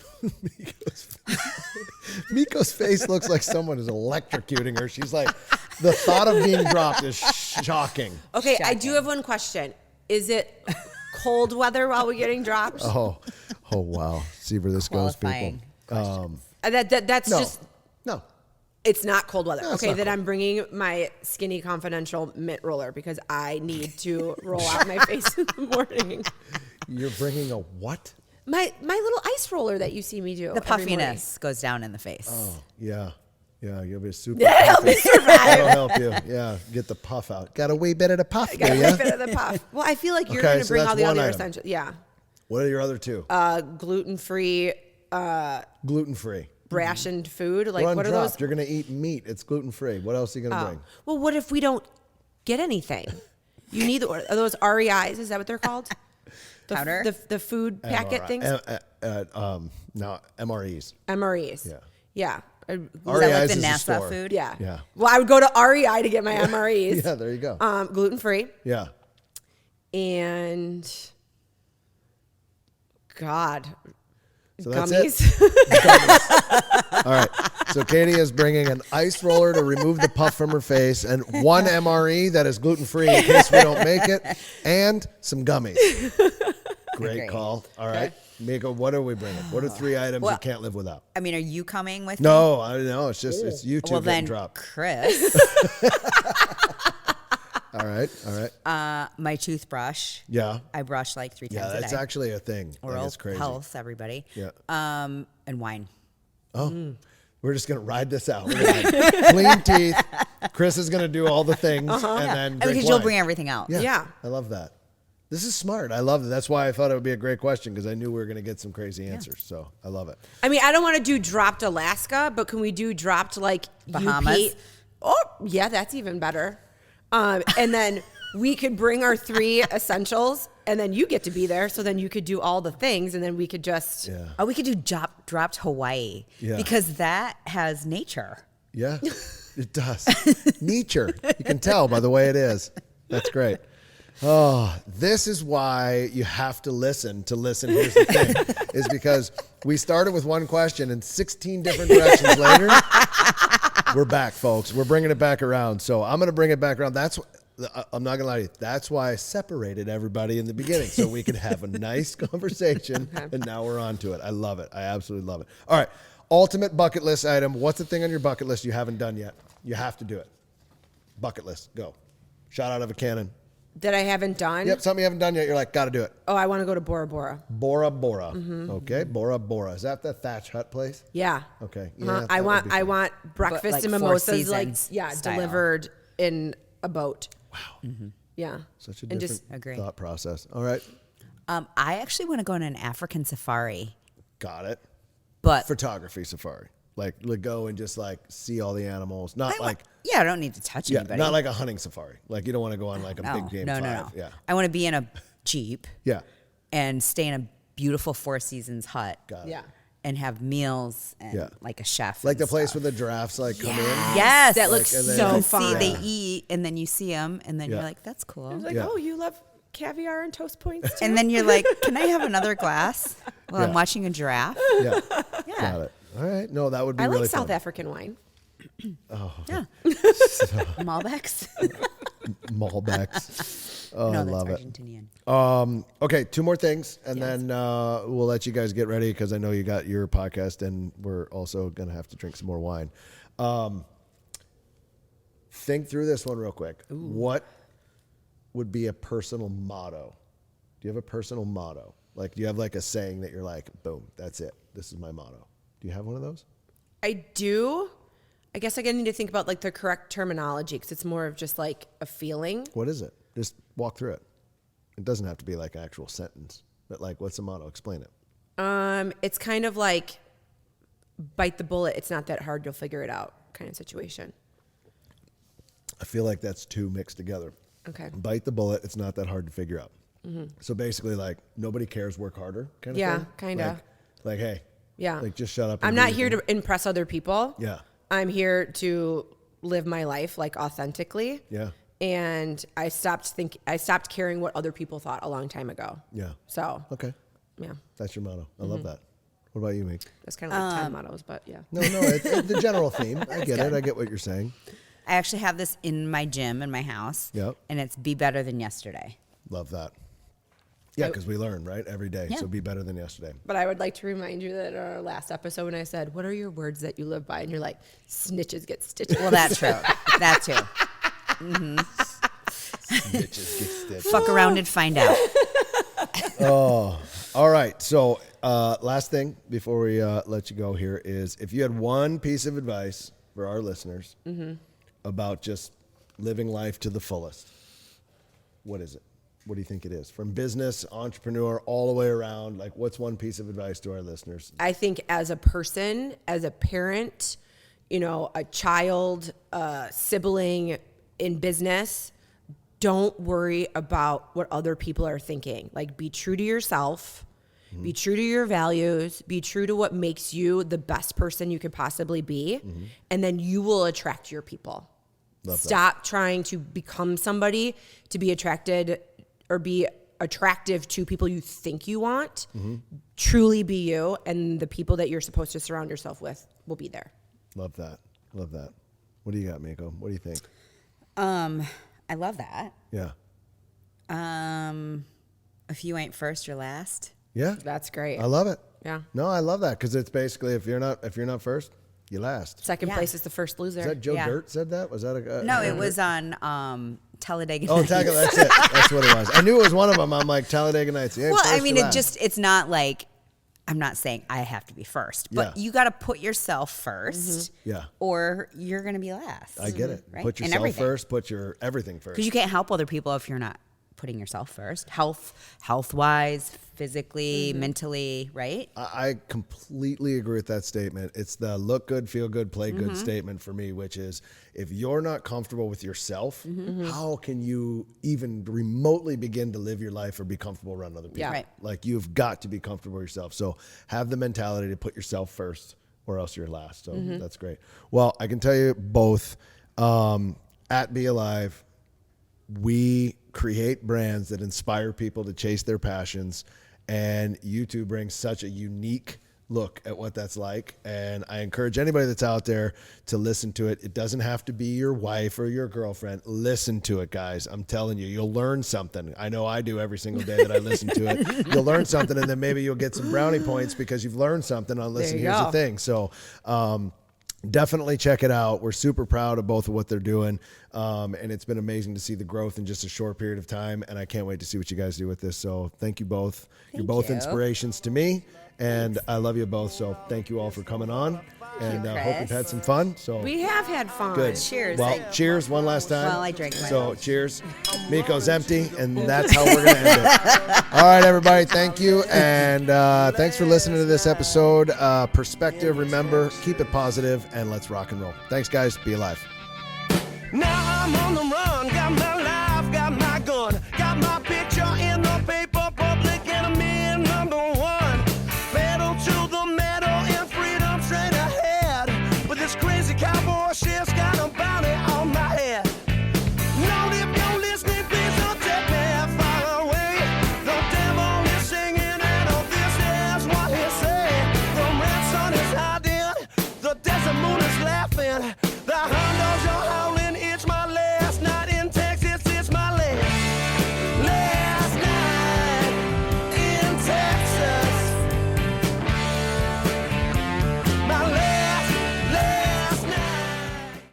[SPEAKER 2] Miko's face looks like someone is electrocuting her. She's like, the thought of being dropped is shocking.
[SPEAKER 4] Okay, I do have one question. Is it cold weather while we're getting dropped?
[SPEAKER 2] Oh wow. See where this goes, people.
[SPEAKER 3] Qualifying
[SPEAKER 4] That's
[SPEAKER 2] No,
[SPEAKER 4] just,
[SPEAKER 2] no.
[SPEAKER 4] it's not cold weather.
[SPEAKER 2] No, it's
[SPEAKER 4] Okay,
[SPEAKER 2] not
[SPEAKER 4] then
[SPEAKER 2] cold.
[SPEAKER 4] I'm bringing my Skinny Confidential mint roller because I need to roll out my face in the morning.
[SPEAKER 2] You're bringing a what?
[SPEAKER 4] My little ice roller that you see me do.
[SPEAKER 3] The
[SPEAKER 4] every morning.
[SPEAKER 3] puffiness goes down in the face.
[SPEAKER 2] Oh, yeah. Yeah, you'll be super.
[SPEAKER 4] Yeah, help me
[SPEAKER 2] puffy.
[SPEAKER 4] survive.
[SPEAKER 2] That'll help you. Yeah, get the puff out. Got a wee bit of the puff, do
[SPEAKER 4] Got a
[SPEAKER 2] ya?
[SPEAKER 4] bit of the puff. Well, I feel like you're
[SPEAKER 2] Okay,
[SPEAKER 4] going to
[SPEAKER 2] so
[SPEAKER 4] bring
[SPEAKER 2] that's
[SPEAKER 4] all the
[SPEAKER 2] one
[SPEAKER 4] other
[SPEAKER 2] item.
[SPEAKER 4] essentials. Yeah.
[SPEAKER 2] What are your other 2?
[SPEAKER 4] Gluten-free,
[SPEAKER 2] Gluten-free.
[SPEAKER 4] rationed food. Like,
[SPEAKER 2] Well,
[SPEAKER 4] what are
[SPEAKER 2] undropped.
[SPEAKER 4] those?
[SPEAKER 2] You're going to eat meat. It's gluten-free. What else are you going to bring?
[SPEAKER 4] Well, what if we don't get anything? You need, are those REIs? Is that what they're called?
[SPEAKER 3] Powder?
[SPEAKER 4] The food packet things?
[SPEAKER 2] No, MREs.
[SPEAKER 4] MREs.
[SPEAKER 2] Yeah.
[SPEAKER 4] Yeah.
[SPEAKER 3] Is
[SPEAKER 2] REIs
[SPEAKER 3] that like the
[SPEAKER 2] is a
[SPEAKER 3] NASA
[SPEAKER 2] store.
[SPEAKER 3] food?
[SPEAKER 4] Yeah.
[SPEAKER 2] Yeah.
[SPEAKER 4] Well, I would go to REI to get my MREs.
[SPEAKER 2] Yeah, there you go.
[SPEAKER 4] Gluten-free.
[SPEAKER 2] Yeah.
[SPEAKER 4] And God,
[SPEAKER 2] So that's
[SPEAKER 4] gummies.
[SPEAKER 2] it. All right. So Katie is bringing an ice roller to remove the puff from her face, and 1 MRE that is gluten-free in case we don't make it, and some gummies. Great
[SPEAKER 3] Great.
[SPEAKER 2] call. All right. Meko, what are we bringing? What are 3 items you can't live without?
[SPEAKER 3] I mean, are you coming with me?
[SPEAKER 2] No, I don't know. It's just, it's you two
[SPEAKER 3] Well,
[SPEAKER 2] getting
[SPEAKER 3] then,
[SPEAKER 2] dropped.
[SPEAKER 3] Chris,
[SPEAKER 2] All right.
[SPEAKER 3] my toothbrush.
[SPEAKER 2] Yeah.
[SPEAKER 3] I brush like 3
[SPEAKER 2] Yeah,
[SPEAKER 3] times a
[SPEAKER 2] that's
[SPEAKER 3] day.
[SPEAKER 2] actually a thing.
[SPEAKER 3] Oral
[SPEAKER 2] That's crazy.
[SPEAKER 3] health, everybody.
[SPEAKER 2] Yeah.
[SPEAKER 3] And wine.
[SPEAKER 2] Oh. We're just going to ride this out. We're gonna clean teeth. Chris is going to do all the things and then drink
[SPEAKER 3] Because you'll
[SPEAKER 2] wine.
[SPEAKER 3] bring everything else.
[SPEAKER 4] Yeah.
[SPEAKER 2] I love that. This is smart. I love it. That's why I thought it would be a great question because I knew we were going to get some crazy answers. So I love it.
[SPEAKER 4] I mean, I don't want to do dropped Alaska, but can we do dropped like
[SPEAKER 3] Bahamas?
[SPEAKER 4] UP? Oh, yeah, that's even better. And then we could bring our 3 essentials, and then you get to be there. So then you could do all the things, and then we could just.
[SPEAKER 2] Yeah.
[SPEAKER 3] Oh, we could do dropped Hawaii.
[SPEAKER 2] Yeah.
[SPEAKER 3] Because that has nature.
[SPEAKER 2] Yeah, it does. Nature. You can tell by the way it is. That's great. Oh, this is why you have to listen. Here's the thing, is because we started with one question and 16 different directions later, we're back, folks. We're bringing it back around. So I'm going to bring it back around. I'm not going to lie to you. That's why I separated everybody in the beginning so we could have a nice conversation. And now we're on to it. I love it. I absolutely love it. All right. Ultimate bucket list item. What's the thing on your bucket list you haven't done yet? You have to do it. Bucket list. Go. Shot out of a cannon.
[SPEAKER 4] That I haven't done.
[SPEAKER 2] Yep, something you haven't done yet. You're like, got to do it.
[SPEAKER 4] Oh, I want to go to Bora Bora.
[SPEAKER 2] Bora Bora. Okay, Bora Bora. Is that the thatch hut place?
[SPEAKER 4] Yeah.
[SPEAKER 2] Okay.
[SPEAKER 4] Uh-huh.
[SPEAKER 2] Yeah,
[SPEAKER 4] I want breakfast
[SPEAKER 3] like
[SPEAKER 4] and
[SPEAKER 3] Four
[SPEAKER 4] mimosas, like
[SPEAKER 3] Seasons style.
[SPEAKER 4] delivered in a boat.
[SPEAKER 2] Wow.
[SPEAKER 4] Yeah.
[SPEAKER 2] Such a
[SPEAKER 4] And
[SPEAKER 2] different
[SPEAKER 3] Agree.
[SPEAKER 2] thought process. All right.
[SPEAKER 3] I actually want to go on an African safari.
[SPEAKER 2] Got it.
[SPEAKER 3] But
[SPEAKER 2] Photography safari. Like go and just like see all the animals. Not like
[SPEAKER 3] I don't need to touch anybody.
[SPEAKER 2] not like a hunting safari. Like you don't want to go on like a big game
[SPEAKER 3] no.
[SPEAKER 2] five. Yeah.
[SPEAKER 3] I want to be in a Jeep
[SPEAKER 2] Yeah.
[SPEAKER 3] and stay in a beautiful Four Seasons hut.
[SPEAKER 2] Got it.
[SPEAKER 4] Yeah.
[SPEAKER 3] And have meals and
[SPEAKER 2] Yeah.
[SPEAKER 3] like a chef.
[SPEAKER 2] Like
[SPEAKER 3] and
[SPEAKER 2] the place
[SPEAKER 3] stuff.
[SPEAKER 2] where the giraffes like come in.
[SPEAKER 3] Yes.
[SPEAKER 4] That looks
[SPEAKER 2] and then-
[SPEAKER 4] so
[SPEAKER 3] You
[SPEAKER 4] fun.
[SPEAKER 3] see, they
[SPEAKER 2] Yeah.
[SPEAKER 3] eat, and then you see them, and then
[SPEAKER 2] Yeah.
[SPEAKER 3] you're like, that's cool.
[SPEAKER 4] Like,
[SPEAKER 2] Yeah.
[SPEAKER 4] oh, you love caviar and toast points too?
[SPEAKER 3] And then you're like, can I have another glass while
[SPEAKER 2] Yeah.
[SPEAKER 3] I'm watching a giraffe?
[SPEAKER 2] Yeah.
[SPEAKER 3] Yeah.
[SPEAKER 2] Got it. All right. No, that would be
[SPEAKER 4] I
[SPEAKER 2] really
[SPEAKER 4] like South
[SPEAKER 2] fun.
[SPEAKER 4] African wine.
[SPEAKER 3] Yeah. Malbecs?
[SPEAKER 2] Malbecs. Oh,
[SPEAKER 3] no,
[SPEAKER 2] I
[SPEAKER 3] that's
[SPEAKER 2] love it.
[SPEAKER 3] Argentinian.
[SPEAKER 2] Okay, 2 more things, and then we'll let you guys get ready because I know you got your podcast, and we're also going to have to drink some more wine. Think through this one real quick. Ooh. What would be a personal motto? Do you have a personal motto? Like, do you have like a saying that you're like, boom, that's it. This is my motto. Do you have one of those?
[SPEAKER 4] I do. I guess I need to think about like the correct terminology because it's more of just like a feeling.
[SPEAKER 2] What is it? Just walk through it. It doesn't have to be like an actual sentence, but like, what's the motto? Explain it.
[SPEAKER 4] It's kind of like bite the bullet. It's not that hard. You'll figure it out kind of situation.
[SPEAKER 2] I feel like that's 2 mixed together.
[SPEAKER 4] Okay.
[SPEAKER 2] Bite the bullet. It's not that hard to figure out. So basically, like, nobody cares, work harder kind of
[SPEAKER 4] Yeah,
[SPEAKER 2] thing.
[SPEAKER 4] kinda.
[SPEAKER 2] Like, hey,
[SPEAKER 4] Yeah.
[SPEAKER 2] like just shut up. And
[SPEAKER 4] I'm
[SPEAKER 2] do
[SPEAKER 4] not
[SPEAKER 2] your
[SPEAKER 4] here
[SPEAKER 2] thing.
[SPEAKER 4] to impress other people.
[SPEAKER 2] Yeah.
[SPEAKER 4] I'm here to live my life like authentically.
[SPEAKER 2] Yeah.
[SPEAKER 4] And I stopped caring what other people thought a long time ago.
[SPEAKER 2] Yeah.
[SPEAKER 4] So,
[SPEAKER 2] Okay.
[SPEAKER 4] yeah.
[SPEAKER 2] That's your motto. I love that. What about you, Meek?
[SPEAKER 4] That's kind of like 10 mottos, but yeah.
[SPEAKER 2] No, it's the general theme. I get it. I get what you're saying.
[SPEAKER 3] I actually have this in my gym in my house.
[SPEAKER 2] Yep.
[SPEAKER 3] And it's be better than yesterday.
[SPEAKER 2] Love that. Yeah, because we learn, right? Every day.
[SPEAKER 3] Yeah.
[SPEAKER 2] So be better than yesterday.
[SPEAKER 4] But I would like to remind you that our last episode when I said, what are your words that you live by? And you're like, snitches get stitches.
[SPEAKER 3] Well, that's true. That too.
[SPEAKER 2] Bitches get stitched.
[SPEAKER 3] Fuck around and find out.
[SPEAKER 2] All right. So last thing before we let you go here is if you had one piece of advice for our listeners about just living life to the fullest, what is it? What do you think it is? From business, entrepreneur, all the way around, like what's one piece of advice to our listeners?
[SPEAKER 4] I think as a person, as a parent, you know, a child, a sibling in business, don't worry about what other people are thinking. Like, be true to yourself, be true to your values, be true to what makes you the best person you could possibly be, and then you will attract your people.
[SPEAKER 2] Love that.
[SPEAKER 4] Stop trying to become somebody to be attracted or be attractive to people you think you want. Truly be you, and the people that you're supposed to surround yourself with will be there.
[SPEAKER 2] Love that. Love that. What do you got, Meko? What do you think?
[SPEAKER 3] I love that.
[SPEAKER 2] Yeah.
[SPEAKER 3] If you ain't first, you're last.
[SPEAKER 2] Yeah.
[SPEAKER 4] That's great.
[SPEAKER 2] I love it.
[SPEAKER 4] Yeah.
[SPEAKER 2] No, I love that because it's basically if you're not first, you last.
[SPEAKER 4] Second
[SPEAKER 3] Yeah.
[SPEAKER 4] place is the first loser.
[SPEAKER 2] Is that Joe
[SPEAKER 3] Yeah.
[SPEAKER 2] Dirt said that? Was that a
[SPEAKER 3] No, it was on Talladega
[SPEAKER 2] Oh,
[SPEAKER 3] Nights.
[SPEAKER 2] that's it. That's what it was. I knew it was one of them. I'm like Talladega Nights. Yeah,
[SPEAKER 3] Well, I
[SPEAKER 2] first
[SPEAKER 3] mean,
[SPEAKER 2] or
[SPEAKER 3] it
[SPEAKER 2] last.
[SPEAKER 3] just, it's not like I'm not saying I have to be first, but
[SPEAKER 2] Yeah.
[SPEAKER 3] you got to put yourself first,
[SPEAKER 2] Yeah.
[SPEAKER 3] or you're going to be last.
[SPEAKER 2] I get it.
[SPEAKER 3] Right?
[SPEAKER 2] Put
[SPEAKER 3] And
[SPEAKER 2] yourself
[SPEAKER 3] everything.
[SPEAKER 2] first. Put your everything first.
[SPEAKER 3] Because you can't help other people if you're not putting yourself first. Health-wise, physically, mentally, right?
[SPEAKER 2] I completely agree with that statement. It's the look good, feel good, play good statement for me, which is if you're not comfortable with yourself, how can you even remotely begin to live your life or be comfortable around other people?
[SPEAKER 3] Yeah. Right.
[SPEAKER 2] Like you've got to be comfortable with yourself. So have the mentality to put yourself first or else you're last. So that's great. Well, I can tell you both at BeAlive, we create brands that inspire people to chase their passions, and you two bring such a unique look at what that's like. And I encourage anybody that's out there to listen to it. It doesn't have to be your wife or your girlfriend. Listen to it, guys. I'm telling you, you'll learn something. I know I do every single day that I listen to it. You'll learn something, and then maybe you'll get some brownie points because you've learned something on Listen,
[SPEAKER 3] you
[SPEAKER 2] Here's
[SPEAKER 3] go.
[SPEAKER 2] the Thing. So, definitely check it out. We're super proud of both of what they're doing. And it's been amazing to see the growth in just a short period of time. And I can't wait to see what you guys do with this. So thank you both. You're both
[SPEAKER 3] you.
[SPEAKER 2] inspirations to me. And I love you both. So thank you all for coming on. And hope you've
[SPEAKER 3] Chris.
[SPEAKER 2] had some fun. So
[SPEAKER 4] We have had fun.
[SPEAKER 2] good.
[SPEAKER 3] Cheers.
[SPEAKER 2] Well, cheers one last time.
[SPEAKER 3] Well, I drank mine.
[SPEAKER 2] So cheers. Meko's empty, and that's how we're going to end it. All right, everybody. Thank you. And thanks for listening to this episode. Perspective, remember, keep it positive, and let's rock and roll. Thanks, guys. Be alive.
[SPEAKER 1] Now I'm on the run.